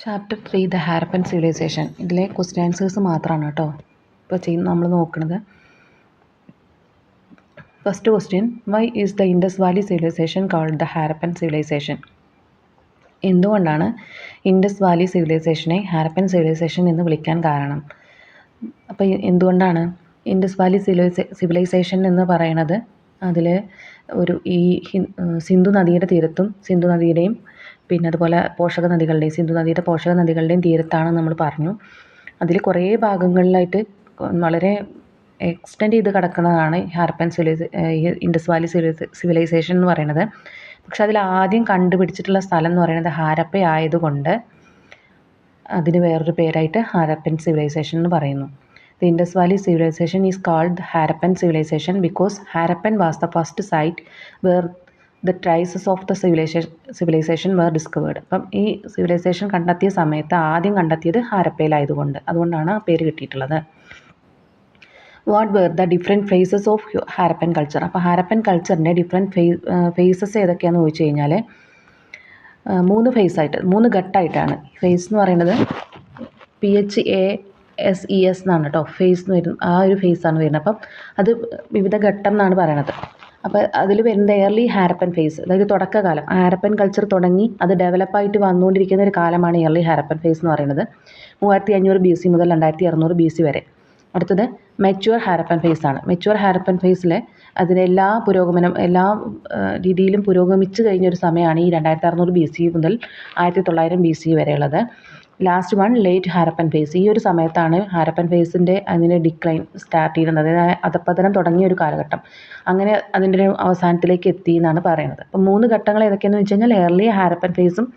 Chapter 3 the Harappan civilisation. ഇതിലെ question answers മാത്രമാണ് കേട്ടോ ഇപ്പോൾ നമ്മൾ നോക്കുന്നത്. First question, why is the Indus valley civilisation called the Harappan civilisation? എന്തുകൊണ്ടാണ് ഇൻഡസ് വാലി സിവിലൈസേഷനെ ഹാരപ്പൻ സിവിലൈസേഷൻ എന്ന് വിളിക്കാൻ കാരണം? അപ്പോൾ എന്തുകൊണ്ടാണ് ഇൻഡസ് വാലി സിവിലൈസേഷൻ എന്ന് പറയുന്നത്? അതിൽ സിന്ധു നദിയുടെ തീരത്തും സിന്ധു നദിയുടെയും പിന്നെ അതുപോലെ സിന്ധു നദിയുടെ പോഷക നദികളുടെയും തീരത്താണ് നമ്മൾ പറഞ്ഞു. അതിൽ കുറേ ഭാഗങ്ങളിലായിട്ട് വളരെ എക്സ്റ്റെൻഡ് ചെയ്ത് കിടക്കുന്നതാണ് ഹാരപ്പൻ ഇൻഡസ് വാലി സിവിലൈസേഷൻ എന്ന് പറയുന്നത്. പക്ഷെ അതിൽ ആദ്യം കണ്ടുപിടിച്ചിട്ടുള്ള സ്ഥലം എന്ന് പറയുന്നത് ഹാരപ്പ ആയതുകൊണ്ട് അതിന് വേറൊരു പേരായിട്ട് ഹാരപ്പൻ സിവിലൈസേഷൻ എന്ന് പറയുന്നു. The Indus Valley civilization is called Harappan civilization because Harappan was the first site where the traces of the civilization were discovered. അപ്പം ഈ സിവിലൈസേഷൻ കണ്ടെത്തിയ സമയത്ത് ആദ്യം കണ്ടെത്തിയത് ഹാരപ്പയിലായതുകൊണ്ട് അതുകൊണ്ടാണ് ആ പേര് കിട്ടിയിട്ടുള്ളത്. What were the different phases of Harappan culture? അപ്പോൾ ഹാരപ്പൻ കൾച്ചറിൻ്റെ ഡിഫറെൻറ്റ് ഫേസസ് ഏതൊക്കെയാണെന്ന് ചോദിച്ചു കഴിഞ്ഞാൽ 3 ഘട്ടമായിട്ടാണ്. ഫേസ് എന്ന് പറയുന്നത് PHASES എന്നാണ് കേട്ടോ ഫേസ് എന്ന് വരുന്നത്. ആ ഒരു ഫേസാണ് വരുന്നത്. അപ്പം അത് വിവിധ ഘട്ടം എന്നാണ് പറയണത്. അപ്പോൾ അതിൽ വരുന്നത് എയർലി ഹാരപ്പൻ ഫേസ്, അതായത് തുടക്കകാലം. ഹാരപ്പൻ കൾച്ചർ തുടങ്ങി അത് ഡെവലപ്പായിട്ട് വന്നുകൊണ്ടിരിക്കുന്ന ഒരു കാലമാണ് എയർലി ഹാരപ്പൻ ഫേസ് എന്ന് പറയുന്നത്. 3500 BC മുതൽ 2600 BC വരെ. അടുത്തത് മെച്യൂർ ഹാരപ്പൻ ഫേസാണ്. മെച്യൂർ ഹാരപ്പൻ ഫേസിൽ അതിലെല്ലാ എല്ലാ രീതിയിലും പുരോഗമിച്ച് കഴിഞ്ഞൊരു സമയമാണ് ഈ 2600 BC മുതൽ 1900 BC വരെയുള്ളത്. Last one late Harappan phase. ഈ ഒരു സമയത്താണ് ഹാരപ്പൻ ഫേസിൻ്റെ അതിന് ഡിക്ലൈൻ സ്റ്റാർട്ട് ചെയ്യുന്നത്, അതായത് അധപ്പതനം തുടങ്ങിയ ഒരു കാലഘട്ടം. അങ്ങനെ അതിൻ്റെ ഒരു അവസാനത്തിലേക്ക് എത്തി എന്നാണ് പറയുന്നത്. അപ്പം 3 ഘട്ടങ്ങൾ ഏതൊക്കെയാണെന്ന് വെച്ച് കഴിഞ്ഞാൽ എയർലി ഹാരപ്പൻ ഫേസും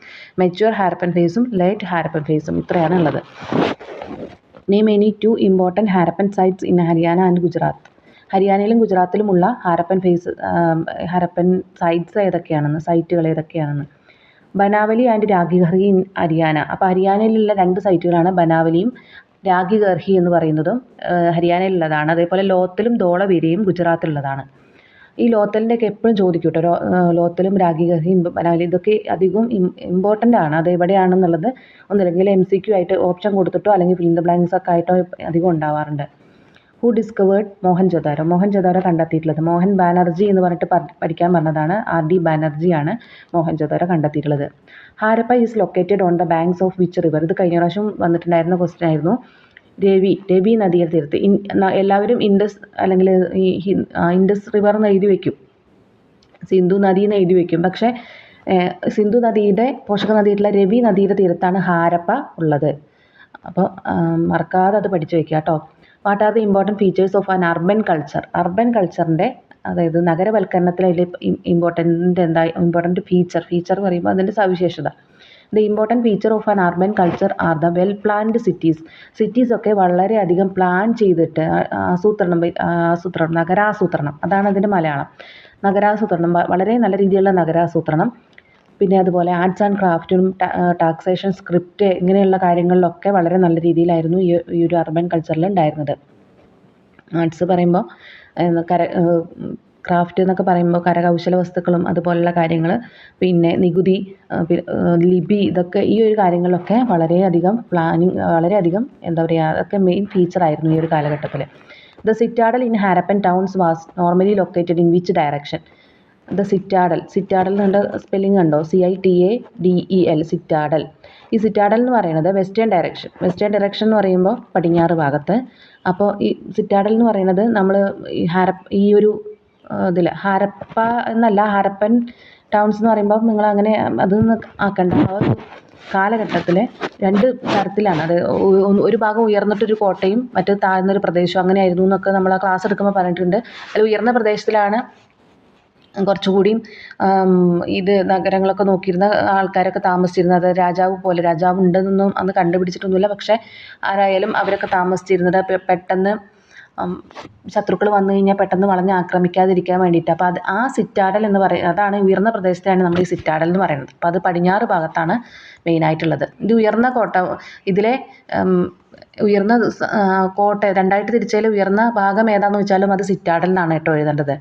മെച്യൂർ ഹാരപ്പൻ ഫേസും ലേറ്റ് ഹാരപ്പൻ ഫേസും ഇത്രയാണ് ഉള്ളത്. Name any 2 important Harappan sites in Haryana and Gujarat. ഹരിയാനയിലും ഗുജറാത്തിലുമുള്ള ഹാരപ്പൻ സൈറ്റുകൾ ഏതൊക്കെയാണെന്ന്. Banawali and Rakhigarhi in Haryana. അപ്പോൾ ഹരിയാനയിലുള്ള 2 സൈറ്റുകളാണ് ബനാവലിയും രാഗിഗർഹി എന്ന് പറയുന്നതും ഹരിയാനയിലുള്ളതാണ്. അതേപോലെ ലോത്തലും ധോളവീരയും ഗുജറാത്തിലുള്ളതാണ്. ഈ ലോത്തലിൻ്റെയൊക്കെ എപ്പോഴും ചോദിക്കും കേട്ടോ. ലോത്തലും രാഗിഗർഹിയും ബനാവലി ഇതൊക്കെ അധികം ഇമ്പോർട്ടൻ്റ് ആണ്. അത് എവിടെയാണെന്നുള്ളത് ഒന്നില്ലെങ്കിൽ MCQ ആയിട്ട് ഓപ്ഷൻ കൊടുത്തിട്ടോ അല്ലെങ്കിൽ ഫിൽ ഇൻ ദ ബ്ലാങ്ക്സ് ഒക്കെ ആയിട്ടോ അധികം ഉണ്ടാവാറുണ്ട്. Who discovered Mohenjodaro? മോഹൻജൊദാരോ കണ്ടെത്തിയിട്ടുള്ളത് മോഹൻ ബാനർജി എന്ന് പറഞ്ഞിട്ട് പഠിക്കാൻ പറഞ്ഞതാണ്. RD ബാനർജിയാണ് മോഹൻജൊദാരോ കണ്ടെത്തിയിട്ടുള്ളത്. Harappa is located on the banks of which river? ഇത് കഴിഞ്ഞ പ്രാവശ്യം വന്നിട്ടുണ്ടായിരുന്ന ക്വസ്റ്റ്യൻ ആയിരുന്നു. രവി നദിയുടെ തീരത്ത്. എല്ലാവരും ഇൻഡസ് അല്ലെങ്കിൽ ഇൻഡസ് റിവർ എന്ന് എഴുതി വയ്ക്കും, സിന്ധു നദി എന്ന് എഴുതി വയ്ക്കും. പക്ഷേ സിന്ധു നദിയുടെ പോഷക നദിയായിട്ടുള്ള രവി നദിയുടെ തീരത്താണ് ഹാരപ്പ ഉള്ളത്. അപ്പോൾ മറക്കാതെ അത് പഠിച്ചു വയ്ക്കുക കേട്ടോ. What are the important features of an urban culture? Urban കൾച്ചറിൻ്റെ, അതായത് നഗരവൽക്കരണത്തിൽ അതിൽ ഇമ്പോർട്ടൻറ്റ് ഫീച്ചർ പറയുമ്പോൾ അതിൻ്റെ സവിശേഷത. The important feature of an urban culture are the well planned cities ഒക്കെ വളരെയധികം പ്ലാൻ ചെയ്തിട്ട് നഗരാസൂത്രണം, അതാണ് അതിൻ്റെ മലയാളം. നഗരാസൂത്രണം, വളരെ നല്ല രീതിയിലുള്ള നഗരാസൂത്രണം. പിന്നെ അതുപോലെ ആർട്സ് ആൻഡ് ക്രാഫ്റ്റും ടാക്സേഷൻ, സ്ക്രിപ്റ്റ് ഇങ്ങനെയുള്ള കാര്യങ്ങളിലൊക്കെ വളരെ നല്ല രീതിയിലായിരുന്നു ഈ ഒരു അർബൻ കൾച്ചറിൽ ഉണ്ടായിരുന്നത്. ആർട്സ് പറയുമ്പോൾ ക്രാഫ്റ്റ് എന്നൊക്കെ പറയുമ്പോൾ കരകൗശല വസ്തുക്കളും അതുപോലുള്ള കാര്യങ്ങൾ, പിന്നെ നികുതി, ലിപി, ഇതൊക്കെ ഈ ഒരു കാര്യങ്ങളിലൊക്കെ വളരെയധികം അതൊക്കെ മെയിൻ ഫീച്ചറായിരുന്നു ഈ ഒരു കാലഘട്ടത്തിൽ. The citadel in Harappan towns was normally located in which direction? The citadel എന്നുണ്ട് സ്പെല്ലിംഗ് കണ്ടോ? CITADEL, citadel. ഈ സിറ്റാഡൽ എന്ന് പറയുന്നത് വെസ്റ്റേൺ ഡയറക്ഷൻ എന്ന് പറയുമ്പോൾ പടിഞ്ഞാറ് ഭാഗത്ത്. അപ്പോൾ ഈ സിറ്റാഡൽ എന്ന് പറയുന്നത് നമ്മൾ ഈ ഒരു ഇതിൽ ഹാരപ്പ എന്നല്ല, ഹാരപ്പൻ ടൗൺസ് എന്ന് പറയുമ്പോൾ നിങ്ങൾ അങ്ങനെ അതൊന്നും ആക്കണ്ട. ആ ഒരു കാലഘട്ടത്തിൽ 2 തരത്തിലാണ്. അത് ഒരു ഭാഗം ഉയർന്നിട്ടൊരു കോട്ടയും മറ്റേത് താഴ്ന്നൊരു പ്രദേശവും അങ്ങനെയായിരുന്നു എന്നൊക്കെ നമ്മൾ ആ ക്ലാസ് എടുക്കുമ്പോൾ പറഞ്ഞിട്ടുണ്ട്. അതിൽ ഉയർന്ന പ്രദേശത്തിലാണ് കുറച്ചുകൂടിയും ഇത് നഗരങ്ങളൊക്കെ നോക്കിയിരുന്ന ആൾക്കാരൊക്കെ താമസിച്ചിരുന്നത്. രാജാവ് ഉണ്ടെന്നൊന്നും അന്ന് കണ്ടുപിടിച്ചിട്ടൊന്നുമില്ല. പക്ഷേ ആരായാലും അവരൊക്കെ താമസിച്ചിരുന്നത് പെട്ടെന്ന് ശത്രുക്കൾ വന്നു കഴിഞ്ഞാൽ പെട്ടെന്ന് വളഞ്ഞ് ആക്രമിക്കാതിരിക്കാൻ വേണ്ടിയിട്ട്. അപ്പോൾ ആ സിറ്റാഡൽ എന്ന് പറയുന്നത്, അതാണ് ഉയർന്ന പ്രദേശത്താണ് നമ്മൾ ഈ സിറ്റാഡൽ എന്ന് പറയുന്നത്. അപ്പോൾ അത് പടിഞ്ഞാറ് ഭാഗത്താണ് മെയിനായിട്ടുള്ളത്. ഇത് ഉയർന്ന കോട്ട. ഇതിലെ ഉയർന്ന കോട്ട 2 തിരിച്ചതിൽ ഉയർന്ന ഭാഗം ഏതാണെന്ന് വെച്ചാലും അത് സിറ്റാഡൽ എന്നാണ് കേട്ടോ എഴുതേണ്ടത്.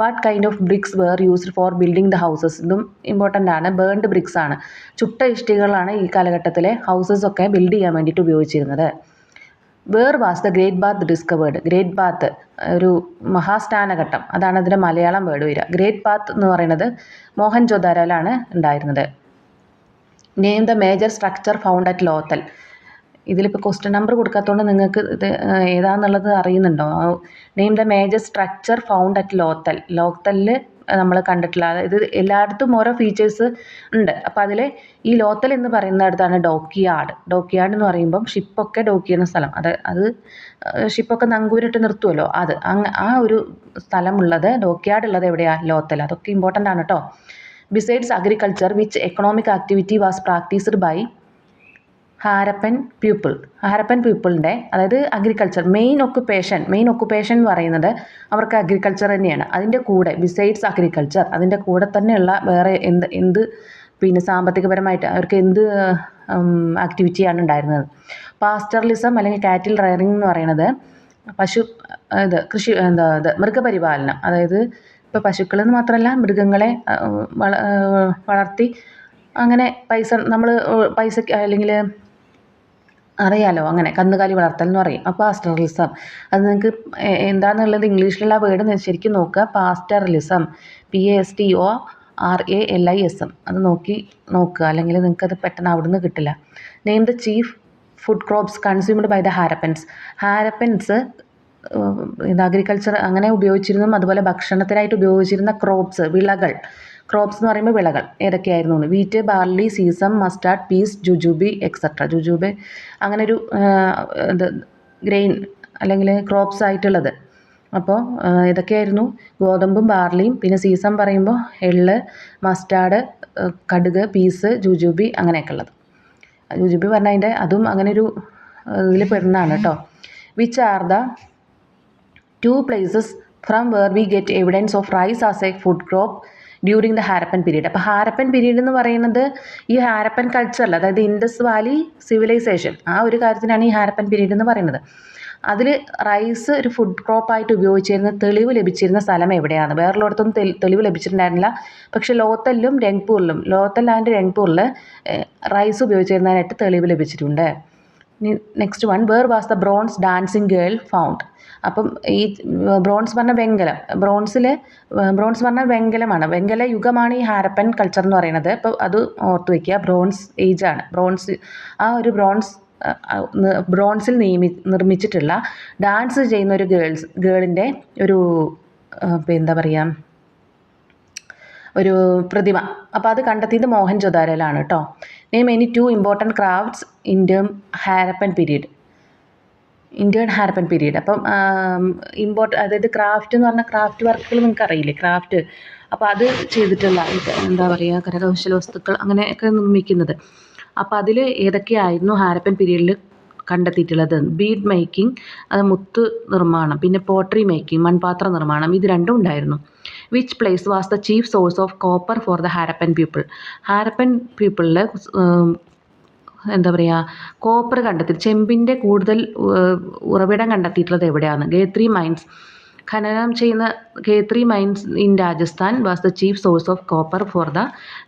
What kind of BRICS where used for building the houses. ഇതും ഇമ്പോർട്ടൻ്റ് ആണ്. ബേൺഡ് ബ്രിക്സ് ആണ്, ചുട്ട ഇഷ്ടികകളാണ് ഈ കാലഘട്ടത്തിലെ ഹൗസസ് ഒക്കെ ബിൽഡ് ചെയ്യാൻ വേണ്ടിയിട്ട് ഉപയോഗിച്ചിരുന്നത്. Where was the great bath discovered. Great bath ഒരു മഹാസ്നാനഘട്ടം, അതാണ് അതിൻ്റെ മലയാളം വേർഡ് വരിക. ഗ്രേറ്റ് ബാത്ത് എന്ന് പറയുന്നത് മോഹൻജൊദാരോയിലാണ് ഉണ്ടായിരുന്നത്. Name the major structure found at Lothal. ഇതിലിപ്പോൾ ക്വസ്റ്റ്യൻ നമ്പർ കൊടുക്കാത്തതുകൊണ്ട് നിങ്ങൾക്ക് ഇത് ഏതാണെന്നുള്ളത് അറിയുന്നുണ്ടോ? Name the major structure found at Lothal. ലോത്തലിൽ നമ്മൾ കണ്ടിട്ടുള്ള, അതായത് എല്ലായിടത്തും ഓരോ ഫീച്ചേഴ്സ് ഉണ്ട്. അപ്പോൾ അതിൽ ഈ ലോത്തൽ എന്ന് പറയുന്നിടത്താണ് ഡോക്കിയാർഡ്. ഡോക്കിയാർഡ് എന്ന് പറയുമ്പം ഷിപ്പൊക്കെ ഡോക്ക് ചെയ്യുന്ന സ്ഥലം, അത് ഷിപ്പൊക്കെ നങ്കൂരിട്ട് നിർത്തുമല്ലോ, അത് ആ ഒരു സ്ഥലമുള്ളത്, ഡോക്കിയാർഡ് ഉള്ളത് എവിടെയാണ്? ലോത്തൽ. അതൊക്കെ ഇമ്പോർട്ടൻ്റ് ആണ് കേട്ടോ. Besides agriculture which economic activity was practised by Harappan people. Harappan പീപ്പിളിൻ്റെ, അതായത് അഗ്രികൾച്ചർ മെയിൻ ഒക്കുപ്പേഷൻ എന്ന് പറയുന്നത് അവർക്ക് അഗ്രികൾച്ചർ തന്നെയാണ്. അതിൻ്റെ കൂടെ ബിസൈഡ്സ് അഗ്രികൾച്ചർ, അതിൻ്റെ കൂടെ തന്നെയുള്ള വേറെ എന്ത് പിന്നെ സാമ്പത്തികപരമായിട്ട് അവർക്ക് എന്ത് ആക്ടിവിറ്റിയാണ് ഉണ്ടായിരുന്നത്? പാസ്റ്ററലിസം അല്ലെങ്കിൽ കാറ്റിൽ റയറിംഗ് എന്ന് പറയുന്നത് കൃഷി മൃഗപരിപാലനം. അതായത് ഇപ്പോൾ പശുക്കളെന്ന് മാത്രമല്ല, മൃഗങ്ങളെ വളർത്തി അങ്ങനെ പൈസ അല്ലെങ്കിൽ അറിയാലോ, അങ്ങനെ കന്നുകാലി വളർത്തൽ എന്ന് പറയും. അപ്പോൾ പാസ്റ്ററലിസം, അത് നിങ്ങൾക്ക് എന്താണെന്നുള്ളത് ഇംഗ്ലീഷിലുള്ള വേർഡ് ശരിക്കും നോക്കുക. പാസ്റ്ററലിസം, PASTORALISM, അത് നോക്കുക, അല്ലെങ്കിൽ നിങ്ങൾക്കത് പെട്ടെന്ന് അവിടുന്ന് കിട്ടില്ല. Name the chief food crops consumed by the Harappans. Harappans agriculture അങ്ങനെ ഉപയോഗിച്ചിരുന്നു. അതുപോലെ ഭക്ഷണത്തിനായിട്ട് ഉപയോഗിച്ചിരുന്ന വിളകൾ എന്ന് പറയുമ്പോൾ വിളകൾ ഏതൊക്കെയായിരുന്നു? Wheat, barley, sesame, mustard, peas, jujube etcetera. Jujube അങ്ങനെ ഒരു ഗ്രെയിൻ അല്ലെങ്കിൽ ക്രോപ്സ് ആയിട്ടുള്ളത്. അപ്പോൾ ഇതൊക്കെയായിരുന്നു ഗോതമ്പും ബാർലിയും. പിന്നെ സീസം പറയുമ്പോൾ എള്ള്, മസ്റ്റാർഡ്, കടുക്, പീസ്, ജുജുബി അങ്ങനെയൊക്കെ ഉള്ളത്. ജുജുബി പറഞ്ഞാൽ അതിൻ്റെ അതും അങ്ങനെ ഒരു ഇതിൽ പെടുന്നതാണ് കേട്ടോ. Which are the 2 places from where we get evidence of rice as a food crop during the Harappan period. അപ്പോൾ ഹാരപ്പൻ പീരീഡ് എന്ന് പറയുന്നത് ഈ ഹാരപ്പൻ കൾച്ചറിൽ, അതായത് ഇൻഡസ് വാലി സിവിലൈസേഷൻ, ആ ഒരു കാര്യത്തിനാണ് ഈ ഹാരപ്പൻ പീരീഡ് എന്ന് പറയുന്നത്. അതിൽ റൈസ് ഒരു ഫുഡ് ക്രോപ്പായിട്ട് ഉപയോഗിച്ചിരുന്ന തെളിവ് ലഭിച്ചിരുന്ന സ്ഥലം എവിടെയാണ്? വേറെയുള്ളടത്തൊന്നും തെളിവ് ലഭിച്ചിട്ടുണ്ടായിരുന്നില്ല. പക്ഷേ ലോത്തൽ ആൻഡ് രംഗ്പൂരിൽ റൈസ് ഉപയോഗിച്ചിരുന്നതിനായിട്ട് തെളിവ് ലഭിച്ചിട്ടുണ്ട്. Next one, where was the bronze dancing girl found. അപ്പം ഈ ബ്രോൺസ് പറഞ്ഞ വെങ്കലം, ബ്രോൺസ് പറഞ്ഞ വെങ്കലമാണ്, വെങ്കല യുഗമാണ് ഈ ഹാരപ്പൻ കൾച്ചർ എന്ന് പറയുന്നത്. അപ്പോൾ അത് ഓർത്ത് വയ്ക്കുക, ബ്രോൺസ് ഏജ് ആണ്. ആ ഒരു ബ്രോൺസിൽ നിർമ്മിച്ചിട്ടുള്ള ഡാൻസ് ചെയ്യുന്ന ഒരു ഗേളിൻ്റെ ഒരു എന്താ പറയുക, ഒരു പ്രതിമ. അപ്പോൾ അത് കണ്ടെത്തിയത് മോഹൻജൊദാരോയിലാണ് കേട്ടോ. Name any 2 important crafts Indian Harappan period. അപ്പം അതായത് ക്രാഫ്റ്റ് എന്ന് പറഞ്ഞാൽ ക്രാഫ്റ്റ് വർക്കുകൾ നിങ്ങൾക്ക് അറിയില്ലേ, ക്രാഫ്റ്റ്. അപ്പോൾ അത് ചെയ്തിട്ടുള്ള എന്താ പറയുക, കരകൗശല വസ്തുക്കൾ അങ്ങനെയൊക്കെ നിർമ്മിക്കുന്നത്. അപ്പോൾ അതിൽ ഏതൊക്കെയായിരുന്നു ഹാരപ്പൻ പീരീഡിൽ കണ്ടെത്തിയിട്ടുള്ളത്? ബീഡ് മേക്കിംഗ്, അത് മുത്ത് നിർമ്മാണം, പിന്നെ പോട്ടറി മേക്കിംഗ്, മൺപാത്ര നിർമ്മാണം, ഇത് രണ്ടും ഉണ്ടായിരുന്നു. Which place was the chief source of copper for the Harappan people. Harappan പീപ്പിളിൽ എന്താ പറയുക, കോപ്പർ ചെമ്പിൻ്റെ കൂടുതൽ ഉറവിടം കണ്ടെത്തിയിട്ടുള്ളത് എവിടെയാണ്? ഗേത്രി മൈൻസ്. ഖനനം ചെയ്യുന്ന Khetri mines in Rajasthan was the chief source of copper for the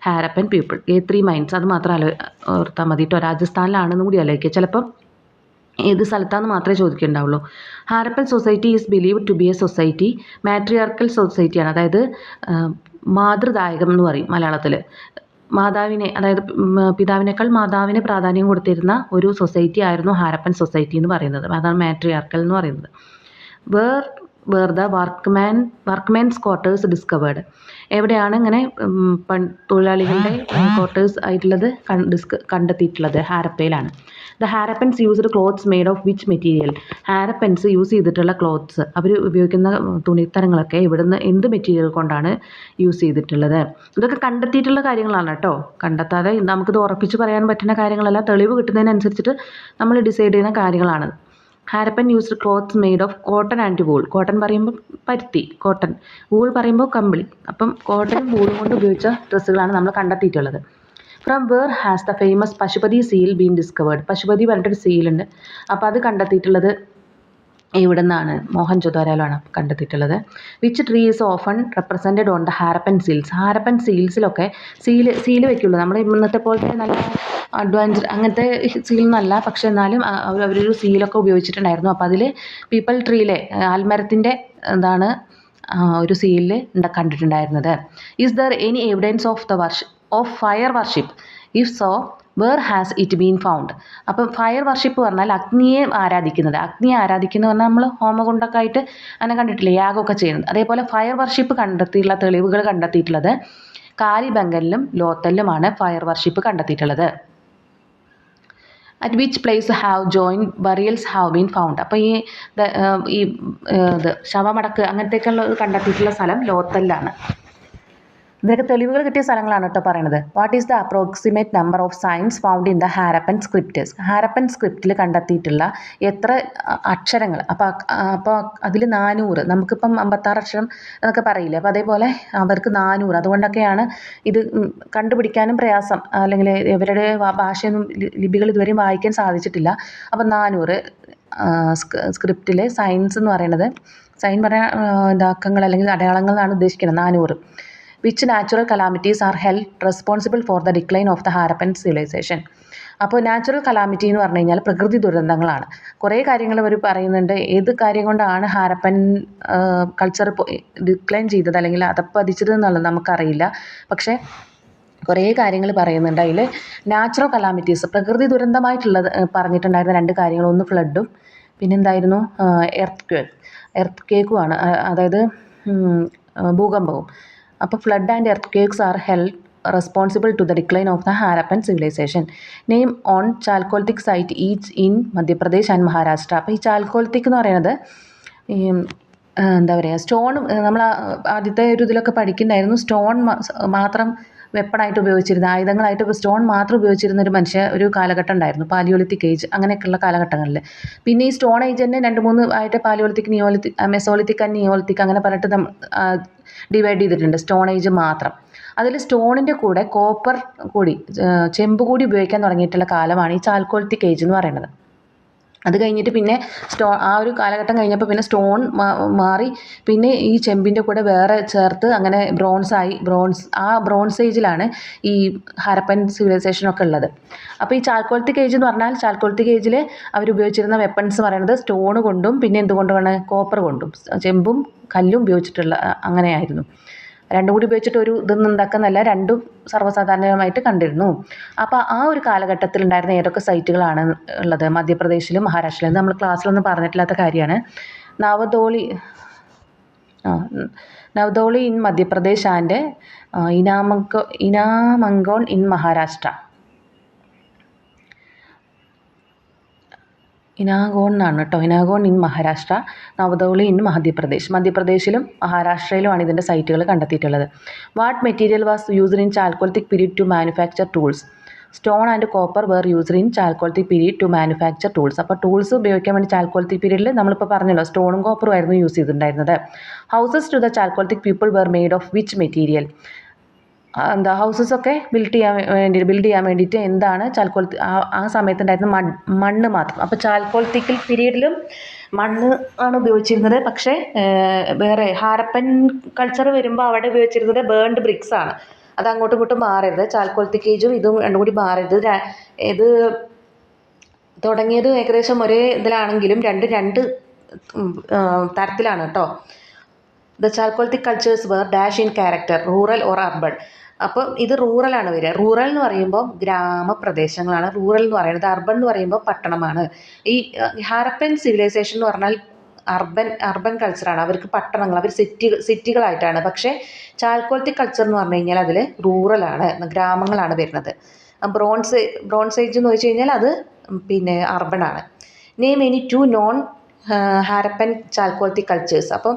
Harappan people. Khetri mines, അത് മാത്രം ഓർത്താൽ മതി കേട്ടോ. രാജസ്ഥാനിലാണെന്നും കൂടി ആലോചിക്കുക. ചിലപ്പം ഏത് സ്ഥലത്താണെന്ന് മാത്രമേ ചോദിക്കുന്നുണ്ടാവുള്ളൂ. Harappan society is believed to be a society, matriarchal സൊസൈറ്റിയാണ്. അതായത് മാതൃദായകം എന്ന് പറയും മലയാളത്തിൽ. മാതാവിനെ, അതായത് പിതാവിനേക്കാൾ മാതാവിന് പ്രാധാന്യം കൊടുത്തിരുന്ന ഒരു സൊസൈറ്റി ആയിരുന്നു ഹാരപ്പൻ സൊസൈറ്റി എന്ന് പറയുന്നത്. അതാണ് മാട്രിയാർക്കൽ എന്ന് പറയുന്നത്. Where the workmen's quarters discovered. എവിടെയാണ് ഇങ്ങനെ തൊഴിലാളികളുടെ ക്വാർട്ടേഴ്സ് ആയിട്ടുള്ളത് കണ്ടെത്തിയിട്ടുള്ളത്? ഹാരപ്പയിലാണ്. The Harappans used clothes made of which material. Harappans use ചെയ്തിട്ടുള്ള ക്ലോത്ത്സ്, അവർ ഉപയോഗിക്കുന്ന തുണിത്തരങ്ങളൊക്കെ ഇവിടുന്ന് എന്ത് മെറ്റീരിയൽ കൊണ്ടാണ് യൂസ് ചെയ്തിട്ടുള്ളത്? ഇതൊക്കെ കണ്ടെത്തിയിട്ടുള്ള കാര്യങ്ങളാണ് കേട്ടോ. കണ്ടെത്താതെ നമുക്കിത് ഉറപ്പിച്ച് പറയാൻ പറ്റുന്ന കാര്യങ്ങളല്ല, തെളിവ് കിട്ടുന്നതിനനുസരിച്ചിട്ട് നമ്മൾ ഡിസൈഡ് ചെയ്യുന്ന കാര്യങ്ങളാണ്. Harappan used clothes made of cotton and wool. Cotton പറയുമ്പോൾ പരുത്തി, കോട്ടൺ. വൂൾ പറയുമ്പോൾ കമ്പിളി. അപ്പം കോട്ടനും വൂളും കൊണ്ട് ഉപയോഗിച്ച ഡ്രസ്സുകളാണ് നമ്മൾ കണ്ടെത്തിയിട്ടുള്ളത്. From where has the famous Pashupati seal been discovered. Pashupati പറഞ്ഞിട്ടൊരു സീലുണ്ട്. അപ്പോൾ അത് കണ്ടെത്തിയിട്ടുള്ളത് ഇവിടെ നിന്നാണ് മോഹൻജൊദാരോയിലാണ് കണ്ടെത്തിയിട്ടുള്ളത്. Which tree is often represented on the Harappan seals. Harappan സീൽസിലൊക്കെ സീല് വെക്കുള്ളൂ. നമ്മൾ ഇന്നത്തെ പോലത്തെ നല്ല അഡ്വാൻസ്ഡ് അങ്ങനത്തെ സീലൊന്നുമല്ല, പക്ഷെ എന്നാലും അവരൊരു സീലൊക്കെ ഉപയോഗിച്ചിട്ടുണ്ടായിരുന്നു. അപ്പോൾ അതിൽ പീപ്പിൾ ട്രീയിലെ ആൽമരത്തിൻ്റെ എന്താണ് ഒരു സീലിൽ കണ്ടിട്ടുണ്ടായിരുന്നത്. Is there any evidence of fire worship? If so where has it been found? അപ്പം ഫയർ വർഷിപ്പ് പറഞ്ഞാൽ അഗ്നിയെ ആരാധിക്കുന്നത് പറഞ്ഞാൽ നമ്മൾ ഹോമകുണ്ടൊക്കെ ആയിട്ട് അങ്ങനെ കണ്ടിട്ടില്ലേ, യാഗമൊക്കെ ചെയ്യുന്നത്. അതേപോലെ ഫയർ വർഷിപ്പ് കണ്ടെത്തിയിട്ടുള്ള തെളിവുകൾ കണ്ടെത്തിയിട്ടുള്ളത് കാലിബംഗനിലും ലോത്തലിലുമാണ് ഫയർ വർഷിപ്പ് കണ്ടെത്തിയിട്ടുള്ളത്. At which place have joint burials have been found? അപ്പോൾ ഇത് ശവമടക്ക് അങ്ങനത്തെയൊക്കെയുള്ള കണ്ടെത്തിയിട്ടുള്ള സ്ഥലം ലോത്തലിലാണ്. ഇതൊക്കെ തെളിവുകൾ കിട്ടിയ സ്ഥലങ്ങളാണ് കേട്ടോ പറയണത്. What is the approximate number of signs found in the Harappan scriptures? Harappan സ്ക്രിപ്റ്റിൽ കണ്ടെത്തിയിട്ടുള്ള എത്ര അക്ഷരങ്ങൾ? അപ്പോൾ അതിൽ 400, നമുക്കിപ്പം 56 അക്ഷരം എന്നൊക്കെ പറയില്ലേ, അപ്പോൾ അതേപോലെ അവർക്ക് 400. അതുകൊണ്ടൊക്കെയാണ് ഇത് കണ്ടുപിടിക്കാനും പ്രയാസം, അല്ലെങ്കിൽ ഇവരുടെ ഭാഷയൊന്നും ലിപികൾ ഇതുവരെയും വായിക്കാൻ സാധിച്ചിട്ടില്ല. അപ്പം 400 സ്ക്രിപ്റ്റിൽ സൈൻസ് എന്ന് പറയുന്നത്, സൈൻ പറയാൻ അക്കങ്ങൾ അല്ലെങ്കിൽ അടയാളങ്ങൾ എന്നാണ് ഉദ്ദേശിക്കുന്നത്. 400. Which natural calamities are held responsible for the decline of the Harappan civilisation? അപ്പോൾ നാച്ചുറൽ കലാമിറ്റി എന്ന് പറഞ്ഞു കഴിഞ്ഞാൽ പ്രകൃതി ദുരന്തങ്ങളാണ്. കുറേ കാര്യങ്ങൾ അവർ പറയുന്നുണ്ട്. ഏത് കാര്യം കൊണ്ടാണ് ഹാരപ്പൻ കൾച്ചർ ഡിക്ലൈൻ ചെയ്തത് അല്ലെങ്കിൽ അതപ്പതിച്ചത് എന്നുള്ളത് നമുക്കറിയില്ല. പക്ഷേ കുറേ കാര്യങ്ങൾ പറയുന്നുണ്ട്. അതിൽ നാച്ചുറൽ കലാമിറ്റീസ്, പ്രകൃതി ദുരന്തമായിട്ടുള്ളത് പറഞ്ഞിട്ടുണ്ടായിരുന്ന 2 കാര്യങ്ങൾ, ഒന്ന് ഫ്ലഡും പിന്നെന്തായിരുന്നു എർത്ത് കേക്കുമാണ്, അതായത് ഭൂകമ്പവും. അപ്പോൾ flood and earthquakes are held responsible to the decline of the Harappan civilisation. Name one chalcolithic site each in Madhya Pradesh and Maharashtra. അപ്പോൾ ഈ ചാൽക്കോൾത്തിക് എന്ന് പറയുന്നത് ഈ എന്താ പറയുക, സ്റ്റോൺ, നമ്മൾ ആദ്യത്തെ ഒരു ഇതിലൊക്കെ പഠിക്കുന്നുണ്ടായിരുന്നു, സ്റ്റോൺ മാത്രം വെപ്പണായിട്ട് ഉപയോഗിച്ചിരുന്ന, ആയുധങ്ങളായിട്ട് സ്റ്റോൺ മാത്രം ഉപയോഗിച്ചിരുന്ന ഒരു കാലഘട്ടം ഉണ്ടായിരുന്നു, പാലിയോളിത്തിക് ഏജ് അങ്ങനെയൊക്കെയുള്ള കാലഘട്ടങ്ങളിൽ. പിന്നെ ഈ സ്റ്റോൺ ഏജ് തന്നെ 2-3 ആയിട്ട് Palaeolithic, Neolithic, mesolithic and Neolithic അങ്ങനെ പറഞ്ഞിട്ട് ഡിവൈഡ് ചെയ്തിട്ടുണ്ട്. സ്റ്റോൺ ഏജ് മാത്രം. അതിൽ സ്റ്റോണിൻ്റെ കൂടെ കോപ്പർ കൂടി, ചെമ്പ് കൂടി ഉപയോഗിക്കാൻ തുടങ്ങിയിട്ടുള്ള കാലമാണ് ഈ ചാൽക്കോൾത്തിക് ഏജ് എന്ന് പറയുന്നത്. അത് കഴിഞ്ഞിട്ട് പിന്നെ ആ ഒരു കാലഘട്ടം കഴിഞ്ഞപ്പോൾ പിന്നെ സ്റ്റോൺ മാറി, പിന്നെ ഈ ചെമ്പിൻ്റെ കൂടെ വേറെ ചേർത്ത് അങ്ങനെ ബ്രോൺസ് ഏജിലാണ് ഈ ഹാരപ്പൻ സിവിലൈസേഷനൊക്കെ ഉള്ളത്. അപ്പോൾ ഈ ചാൽക്കോൾത്തിക് ഏജ് എന്ന് പറഞ്ഞാൽ, ചാൽക്കോൾത്തിക് ഏജിൽ അവർ ഉപയോഗിച്ചിരുന്ന വെപ്പൺസ് പറയുന്നത് സ്റ്റോൺ കൊണ്ടും പിന്നെ എന്തുകൊണ്ടുമാണ്, കോപ്പർ കൊണ്ടും, ചെമ്പും കല്ലും ഉപയോഗിച്ചിട്ടുള്ള അങ്ങനെയായിരുന്നു. 2 കൂടി ഉപയോഗിച്ചിട്ട് ഒരു ഇതൊന്നും ഉണ്ടാക്കുന്നല്ല, 2ഉം സർവ്വസാധാരണമായിട്ട് കണ്ടിരുന്നു. അപ്പോൾ ആ ഒരു കാലഘട്ടത്തിൽ ഉണ്ടായിരുന്ന ഏതൊക്കെ സൈറ്റുകളാണ് ഉള്ളത്? മധ്യപ്രദേശിലും മഹാരാഷ്ട്രയിലും. നമ്മൾ ക്ലാസ്സിലൊന്നും പറഞ്ഞിട്ടില്ലാത്ത കാര്യമാണ്. Navdatoli in Madhya Pradesh and Inamgaon in Maharashtra. Inamgaon എന്നാണ് കേട്ടോ, ഇനാഗോൺ ഇൻ മഹാരാഷ്ട്ര, നവദോളി ഇൻ മധ്യപ്രദേശിലും മഹാരാഷ്ട്രയിലുമാണ് ഇതിൻ്റെ സൈറ്റുകൾ കണ്ടെത്തിയിട്ടുള്ളത്. What material was used in chalcolithic period to manufacture tools? Stone and copper were used in chalcolithic period to manufacture tools. അപ്പോൾ ടൂൾസ് ഉപയോഗിക്കാൻ വേണ്ടി ചാൽക്കോൾത്തിക് പീരീഡിൽ നമ്മളിപ്പോൾ പറഞ്ഞല്ലോ, സ്റ്റോണും കോപ്പറും ആയിരുന്നു യൂസ് ചെയ്തിട്ടുണ്ടായിരുന്നത്. Houses to the chalcolithic people were made of which material? ഹൗസസൊക്കെ ബിൽഡ് ചെയ്യാൻ വേണ്ടിയിട്ട് എന്താണ് ചാൽക്കോൾത്തി ആ സമയത്തുണ്ടായിരുന്ന മണ്ണ് മാത്രം. അപ്പോൾ ചാൽക്കോൾത്തിക്കൽ പീരീഡിലും മണ്ണ് ആണ് ഉപയോഗിച്ചിരുന്നത്. പക്ഷേ വേറെ ഹാരപ്പൻ കൾച്ചർ വരുമ്പോൾ അവിടെ ഉപയോഗിച്ചിരുന്നത് ബേൺഡ് ബ്രിക്സ് ആണ്. അത് അങ്ങോട്ടും ഇങ്ങോട്ടും മാറരുത്. ചാൽക്കോൾത്തിക് ഏജും ഇതും 2 കൂടി മാറരുത്. ഇത് തുടങ്ങിയത് ഏകദേശം ഒരേ ഇതിലാണെങ്കിലും രണ്ട് തരത്തിലാണ് കേട്ടോ. The chalcolithic cultures were dash in character, rural or urban. അപ്പം ഇത് റൂറലാണ് വരിക. റൂറൽ എന്ന് പറയുമ്പോൾ ഗ്രാമപ്രദേശങ്ങളാണ് റൂറൽ എന്ന് പറയുന്നത്. അർബൻ എന്ന് പറയുമ്പോൾ പട്ടണമാണ്. ഈ ഹാരപ്പൻ സിവിലൈസേഷൻ എന്ന് പറഞ്ഞാൽ അർബൻ കൾച്ചറാണ്. അവർക്ക് പട്ടണങ്ങൾ, അവർ സിറ്റികളായിട്ടാണ്. പക്ഷേ ചാൽക്കോൾത്തിക് കൾച്ചർ എന്ന് പറഞ്ഞു കഴിഞ്ഞാൽ അതിൽ റൂറലാണ്, ഗ്രാമങ്ങളാണ് വരുന്നത്. ബ്രോൺസ് ഏജ് എന്ന് വെച്ച് കഴിഞ്ഞാൽ അത് പിന്നെ അർബനാണ്. Name any 2 non Harappan chalcolithic cultures. അപ്പം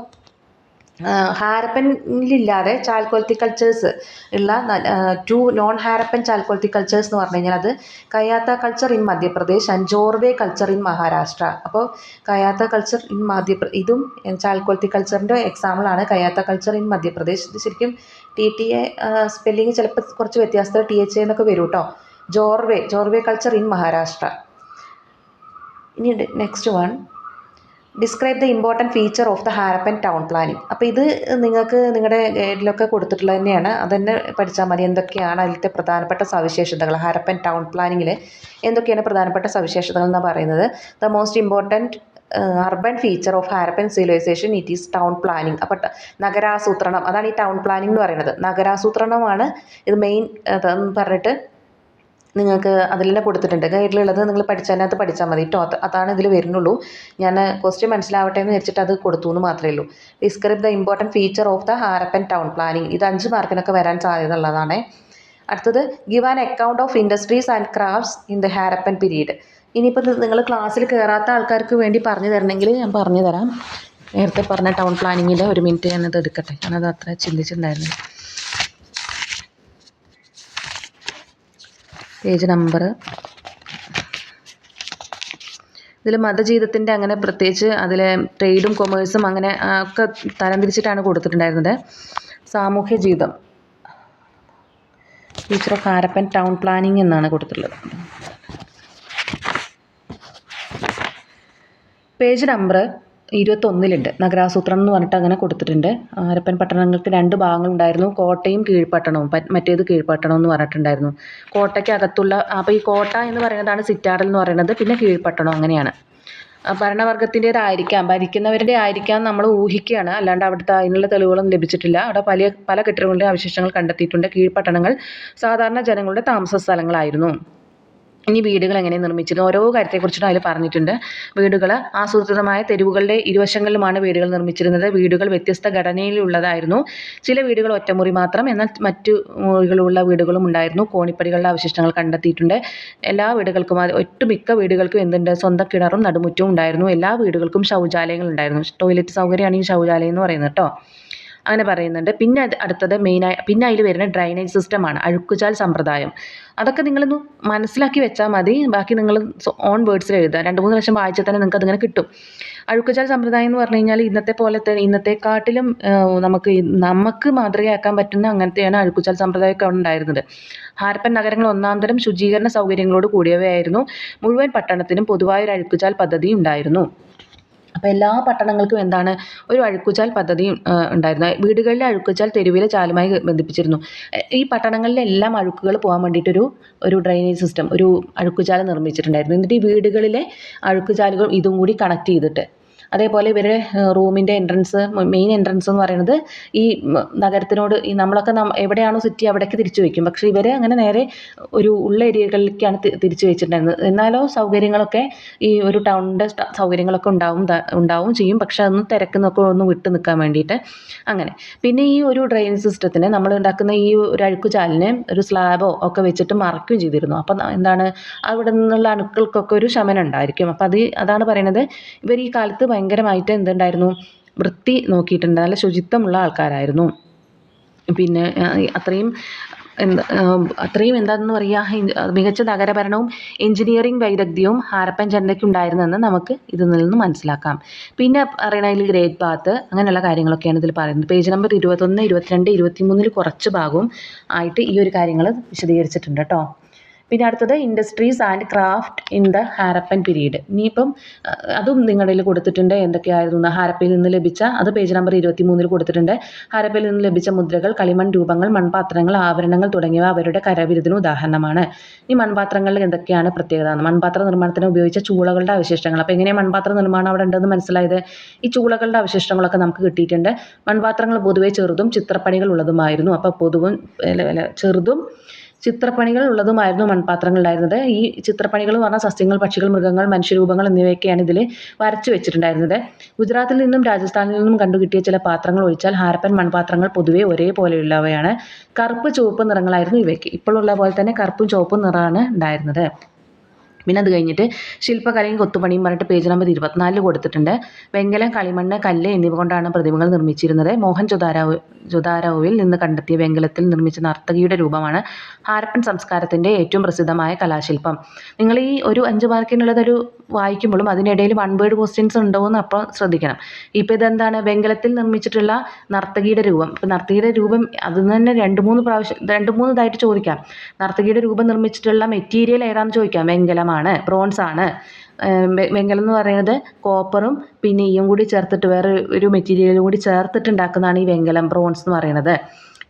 ഹാരപ്പനിലില്ലാതെ ചാൽക്കോൾത്തിക് കൾച്ചേഴ്സ് ഉള്ള 2 നോൺ ഹാരപ്പൻ ചാൽക്കോൾത്തിക് കൾച്ചേഴ്സ് എന്ന് പറഞ്ഞു കഴിഞ്ഞാൽ അത് Kayatha culture in Madhya Pradesh and Jorwe culture in Maharashtra. അപ്പോൾ കയാത്ത കൾച്ചർ ഇൻ ഇതും ചാൽക്കോൾത്തിക് കൾച്ചറിൻ്റെ എക്സാമ്പിളാണ്. Kayatha culture in Madhya Pradesh. ഇത് ശരിക്കും TTA സ്പെല്ലിങ് ചിലപ്പോൾ കുറച്ച് വ്യത്യാസത്തിൽ THA എന്നൊക്കെ വരും കേട്ടോ. Jorwe culture in Maharashtra. ഇനി next one, describe the important feature of the Harappan town planning. അപ്പോൾ ഇത് നിങ്ങൾക്ക് നിങ്ങളുടെ ഗൈഡിലൊക്കെ കൊടുത്തിട്ടുള്ളത് തന്നെയാണ്. അതന്നെ പഠിച്ചാൽ മതി. എന്തൊക്കെയാണ് അതിലത്തെ പ്രധാനപ്പെട്ട സവിശേഷതകൾ, ഹാരപ്പൻ ടൗൺ പ്ലാനിങ്ങിൽ എന്തൊക്കെയാണ് പ്രധാനപ്പെട്ട സവിശേഷതകൾ എന്നാണ് പറയുന്നത്. The most important urban feature of Harappan civilisation it is town planning. അപ്പോൾ നഗരാസൂത്രണം, അതാണ് ഈ ടൗൺ പ്ലാനിങ് എന്ന് പറയുന്നത്. നഗരാസൂത്രണമാണ് ഇത് മെയിൻ പറഞ്ഞിട്ട് നിങ്ങൾക്ക് അതിൽ തന്നെ കൊടുത്തിട്ടുണ്ട്. ഗൈഡിലുള്ളത് നിങ്ങൾ അതിനകത്ത് പഠിച്ചാൽ മതി കേട്ടോ. അതാണ് ഇതിൽ വരുന്നുള്ളൂ. ഞാൻ ക്വസ്റ്റ്യൻ മനസ്സിലാവട്ടെ എന്ന് വെച്ചിട്ട് അത് കൊടുത്തു എന്ന് മാത്രമേ ഉള്ളൂ. Describe the important feature of the Harappan town planning. ഇത് 5 മാർക്കിനൊക്കെ വരാൻ സാധ്യത ഉള്ളതാണ്. അടുത്തത് give an account of industries and crafts in the Harappan period. ഇനിയിപ്പോൾ നിങ്ങൾ ക്ലാസ്സിൽ കയറാത്ത ആൾക്കാർക്ക് വേണ്ടി പറഞ്ഞു തരണമെങ്കിൽ ഞാൻ പറഞ്ഞു തരാം. നേരത്തെ പറഞ്ഞ ടൗൺ പ്ലാനിങ്ങിൽ ഒരു മിനിറ്റ് ഞാനത് എടുക്കട്ടെ. ഞാനത് അത്ര ചിന്തിച്ചിട്ടുണ്ടായിരുന്നു. പേജ് നമ്പർ ഇതിൽ മതജീവിതത്തിൻ്റെ അങ്ങനെ പ്രത്യേകിച്ച് അതിൽ ട്രേഡും കൊമേഴ്സും അങ്ങനെ ഒക്കെ തരംതിരിച്ചിട്ടാണ് കൊടുത്തിട്ടുണ്ടായിരുന്നത്. സാമൂഹ്യ ജീവിതം, feature of Harappan town planning എന്നാണ് കൊടുത്തിട്ടുള്ളത്. പേജ് നമ്പർ 21 നഗരാസൂത്രണം എന്ന് പറഞ്ഞിട്ട് അങ്ങനെ കൊടുത്തിട്ടുണ്ട്. ഹാരപ്പൻ പട്ടണങ്ങൾക്ക് 2 ഭാഗങ്ങളുണ്ടായിരുന്നു. കോട്ടയും കീഴ്പട്ടണവും. മറ്റേത് കീഴ്പട്ടണം എന്ന് പറഞ്ഞിട്ടുണ്ടായിരുന്നു. കോട്ടയ്ക്ക് അകത്തുള്ള, അപ്പോൾ ഈ കോട്ട എന്ന് പറയുന്നതാണ് സിറ്റാഡൽ എന്ന് പറയുന്നത്. പിന്നെ കീഴ്പട്ടണം അങ്ങനെയാണ്. ഭരണവർഗത്തിൻ്റേതായിരിക്കാം, ഭരിക്കുന്നവരുടെ ആയിരിക്കാം നമ്മൾ ഊഹിക്കുകയാണ്. അല്ലാണ്ട് അവിടുത്തെ അതിനുള്ള തെളിവുകളൊന്നും ലഭിച്ചിട്ടില്ല. അവിടെ പല കെട്ടിടങ്ങളുടെ അവശിഷ്ടങ്ങൾ കണ്ടെത്തിയിട്ടുണ്ട്. കീഴ്പട്ടണങ്ങൾ സാധാരണ ജനങ്ങളുടെ താമസ സ്ഥലങ്ങളായിരുന്നു. ഇനി വീടുകൾ എങ്ങനെ നിർമ്മിച്ചിരുന്നു, ഓരോ കാര്യത്തെക്കുറിച്ചിട്ടും അതിൽ പറഞ്ഞിട്ടുണ്ട്. വീടുകൾ ആസൂത്രിതമായ തെരുവുകളുടെ ഇരുവശങ്ങളിലുമാണ് വീടുകൾ നിർമ്മിച്ചിരുന്നത്. വീടുകൾ വ്യത്യസ്ത ഘടനയിലുള്ളതായിരുന്നു. ചില വീടുകൾ ഒറ്റമുറി മാത്രം, എന്നാൽ മറ്റു മുറികളുള്ള വീടുകളും ഉണ്ടായിരുന്നു. കോണിപ്പടികളുടെ അവശിഷ്ടങ്ങൾ കണ്ടെത്തിയിട്ടുണ്ട്. എല്ലാ വീടുകൾക്കും, ഒട്ടുമിക്ക വീടുകൾക്കും എന്തുണ്ട്, സ്വന്തം കിണറും നടുമുറ്റവും ഉണ്ടായിരുന്നു. എല്ലാ വീടുകൾക്കും ശൗചാലയങ്ങൾ ഉണ്ടായിരുന്നു. ടോയ്ലറ്റ് സൗകര്യമാണ് ഈ ശൗചാലയം എന്ന് പറയുന്നത് കേട്ടോ. അങ്ങനെ പറയുന്നുണ്ട്. പിന്നെ അടുത്തത് പിന്നെ അതിൽ വരുന്ന ഡ്രൈനേജ് സിസ്റ്റമാണ്, അഴുക്കുചാൽ സമ്പ്രദായം. അതൊക്കെ നിങ്ങളൊന്ന് മനസ്സിലാക്കി വെച്ചാൽ മതി. ബാക്കി നിങ്ങൾ ഓൺ വേർഡ്സിൽ എഴുതുക. 2-3 പ്രാവശ്യം വായിച്ചാൽ തന്നെ നിങ്ങൾക്ക് അതിങ്ങനെ കിട്ടും. അഴുക്കുചാൽ സമ്പ്രദായം എന്ന് പറഞ്ഞു കഴിഞ്ഞാൽ ഇന്നത്തെക്കാട്ടിലും നമുക്ക് മാതൃകയാക്കാൻ പറ്റുന്ന അങ്ങനത്തെയാണ് അഴുക്കുചാൽ സമ്പ്രദായമൊക്കെ ഉണ്ടായിരുന്നത്. ഹാരപ്പൻ നഗരങ്ങൾ ഒന്നാം തരം ശുചീകരണ സൗകര്യങ്ങളോട് കൂടിയവയായിരുന്നു. മുഴുവൻ പട്ടണത്തിനും പൊതുവായൊരു അഴുക്കുചാൽ പദ്ധതി ഉണ്ടായിരുന്നു. അപ്പോൾ എല്ലാ പട്ടണങ്ങൾക്കും എന്താണ്, ഒരു അഴുക്കുചാൽ പദ്ധതി ഉണ്ടായിരുന്നു. വീടുകളിലെ അഴുക്കുചാൽ തെരുവിലെ ചാലുമായി ബന്ധിപ്പിച്ചിരുന്നു. ഈ പട്ടണങ്ങളിലെല്ലാം അഴുക്കുകൾ പോകാൻ വേണ്ടിയിട്ടൊരു ഡ്രെയിനേജ് സിസ്റ്റം, ഒരു അഴുക്കുചാൽ നിർമ്മിച്ചിട്ടുണ്ടായിരുന്നു. എന്നിട്ട് ഈ വീടുകളിലെ അഴുക്കുചാലുകൾ ഇതും കൂടി കണക്ട് ചെയ്തിട്ട്, അതേപോലെ ഇവരുടെ റൂമിൻ്റെ മെയിൻ എൻട്രൻസ് എന്ന് പറയുന്നത് ഈ നഗരത്തിനോട്, ഈ നമ്മളൊക്കെ എവിടെയാണോ സിറ്റി അവിടേക്ക് തിരിച്ചു വയ്ക്കും. പക്ഷേ ഇവർ അങ്ങനെ നേരെ ഒരു ഉള്ള ഏരിയകളിലേക്കാണ് തിരിച്ചു വെച്ചിട്ടുണ്ടായിരുന്നത്. എന്നാലോ സൗകര്യങ്ങളൊക്കെ ഈ ഒരു ടൗണിൻ്റെ സൗകര്യങ്ങളൊക്കെ ഉണ്ടാവും ചെയ്യും. പക്ഷെ അതൊന്ന് തിരക്കുന്നൊക്കെ ഒന്ന് വിട്ട് നിൽക്കാൻ വേണ്ടിയിട്ട് അങ്ങനെ. പിന്നെ ഈ ഒരു ഡ്രെയിനേജ് സിസ്റ്റത്തിന് നമ്മൾ ഉണ്ടാക്കുന്ന ഈ ഒരു അഴുക്കുചാലിന് ഒരു സ്ലാബോ ഒക്കെ വെച്ചിട്ട് മറക്കുകയും ചെയ്തിരുന്നു. അപ്പം എന്താണ്, അവിടെ നിന്നുള്ള അണുക്കൾക്കൊക്കെ ഒരു ശമനം ഉണ്ടായിരിക്കും. അപ്പം അതാണ് പറയുന്നത്, ഇവർ ഈ കാലത്ത് ഭയങ്കരമായിട്ട് എന്തുണ്ടായിരുന്നു, വൃത്തി നോക്കിയിട്ടുണ്ട്. നല്ല ശുചിത്വമുള്ള ആൾക്കാരായിരുന്നു. പിന്നെ അത്രയും എന്താണെന്ന് പറയുക, മികച്ച നഗരഭരണവും എഞ്ചിനീയറിംഗ് വൈദഗ്ധ്യവും ഹാരപ്പൻ ജനതയ്ക്കുണ്ടായിരുന്നെന്ന് നമുക്ക് ഇതിൽ നിന്ന് മനസ്സിലാക്കാം. പിന്നെ പറയണതിൽ ഗ്രേറ്റ് ബാത്ത് അങ്ങനെയുള്ള കാര്യങ്ങളൊക്കെയാണ് ഇതിൽ പറയുന്നത്. പേജ് നമ്പർ 21, 22, 23 കുറച്ച് ഭാഗവും ആയിട്ട് ഈ ഒരു കാര്യങ്ങൾ വിശദീകരിച്ചിട്ടുണ്ട് കേട്ടോ. പിന്നെ അടുത്തത് industries and craft in the Harappan period. ഇനിയിപ്പം അതും നിങ്ങളിൽ കൊടുത്തിട്ടുണ്ട്. എന്തൊക്കെയായിരുന്നു ഹാരപ്പയിൽ നിന്ന് ലഭിച്ച, അത് പേജ് നമ്പർ 23 കൊടുത്തിട്ടുണ്ട്. ഹാരപ്പയിൽ നിന്ന് ലഭിച്ച മുദ്രകൾ, കളിമൺ രൂപങ്ങൾ, മൺപാത്രങ്ങൾ, ആഭരണങ്ങൾ തുടങ്ങിയവ അവരുടെ കരവിരുതിന് ഉദാഹരണമാണ്. ഈ മൺപാത്രങ്ങളിൽ എന്തൊക്കെയാണ് പ്രത്യേകത? മൺപാത്ര നിർമ്മാണത്തിന് ഉപയോഗിച്ച ചൂളകളുടെ അവശിഷ്ടങ്ങൾ. അപ്പോൾ എങ്ങനെയാണ് മൺപാത്ര നിർമ്മാണം അവിടെ ഉണ്ടെന്ന് മനസ്സിലായത്? ഈ ചൂളകളുടെ അവശിഷ്ടങ്ങളൊക്കെ നമുക്ക് കിട്ടിയിട്ടുണ്ട്. മൺപാത്രങ്ങൾ പൊതുവെ ചെറുതും ചിത്രപ്പണികൾ ഉള്ളതുമായിരുന്നു. അപ്പോൾ ചെറുതും ചിത്രപ്പണികൾ ഉള്ളതുമായിരുന്നു മൺപാത്രങ്ങളുണ്ടായിരുന്നത്. ഈ ചിത്രപ്പണികൾ എന്ന് പറഞ്ഞാൽ സസ്യങ്ങൾ, പക്ഷികൾ, മൃഗങ്ങൾ, മനുഷ്യരൂപങ്ങൾ എന്നിവയൊക്കെയാണ് ഇതിൽ വരച്ചു വെച്ചിട്ടുണ്ടായിരുന്നത്. ഗുജറാത്തിൽ നിന്നും രാജസ്ഥാനിൽ നിന്നും കണ്ടുകിട്ടിയ ചില പാത്രങ്ങൾ ഒഴിച്ചാൽ ഹാരപ്പൻ മൺപാത്രങ്ങൾ പൊതുവെ ഒരേപോലെയുള്ളവയാണ്. കറുപ്പ് ചുവപ്പ് നിറങ്ങളായിരുന്നു ഇവയ്ക്ക്. ഇപ്പോഴുള്ള പോലെ തന്നെ കറുപ്പും ചുവപ്പും നിറമാണ് ഉണ്ടായിരുന്നത്. പിന്നെ അത് കഴിഞ്ഞിട്ട് ശില്പകലയും കൊത്തുപണിയും പറഞ്ഞിട്ട് പേജ് നമ്പർ 24 കൊടുത്തിട്ടുണ്ട്. വെങ്കലം, കളിമണ്ണ്, കല്ല് എന്നിവ കൊണ്ടാണ് പ്രതിമകൾ നിർമ്മിച്ചിരുന്നത്. ജൊദാരോവിൽ നിന്ന് കണ്ടെത്തിയ വെങ്കലത്തിൽ നിർമ്മിച്ച നർത്തകിയുടെ രൂപമാണ് ഹാരപ്പൻ സംസ്കാരത്തിൻ്റെ ഏറ്റവും പ്രസിദ്ധമായ കലാശില്പം. നിങ്ങൾ ഈ ഒരു 5 മാർക്കിനുള്ളതൊരു വായിക്കുമ്പോഴും അതിനിടയിൽ 1 വേർഡ് ക്വസ്റ്റ്യൻസ് ഉണ്ടോ എന്ന് അപ്പോൾ ശ്രദ്ധിക്കണം. ഇപ്പോൾ ഇതെന്താണ്, വെങ്കലത്തിൽ നിർമ്മിച്ചിട്ടുള്ള നർത്തകിയുടെ രൂപം. ഇപ്പോൾ നർത്തകിയുടെ രൂപം അത് തന്നെ 2-3 ഇതായിട്ട് ചോദിക്കാം. നർത്തകിയുടെ രൂപം നിർമ്മിച്ചിട്ടുള്ള മെറ്റീരിയൽ ഏതാണെന്ന് ചോദിക്കാം. വെങ്കലമാണ്, ബ്രോൺസ് ആണ്. വെങ്കലം എന്ന് പറയുന്നത് കോപ്പറും പിന്നെ ഈയും കൂടി ചേർത്തിട്ട് വേറെ ഒരു മെറ്റീരിയലും കൂടി ചേർത്തിട്ട് ഉണ്ടാക്കുന്നതാണ് ഈ വെങ്കലം, ബ്രോൺസ് എന്ന് പറയുന്നത്.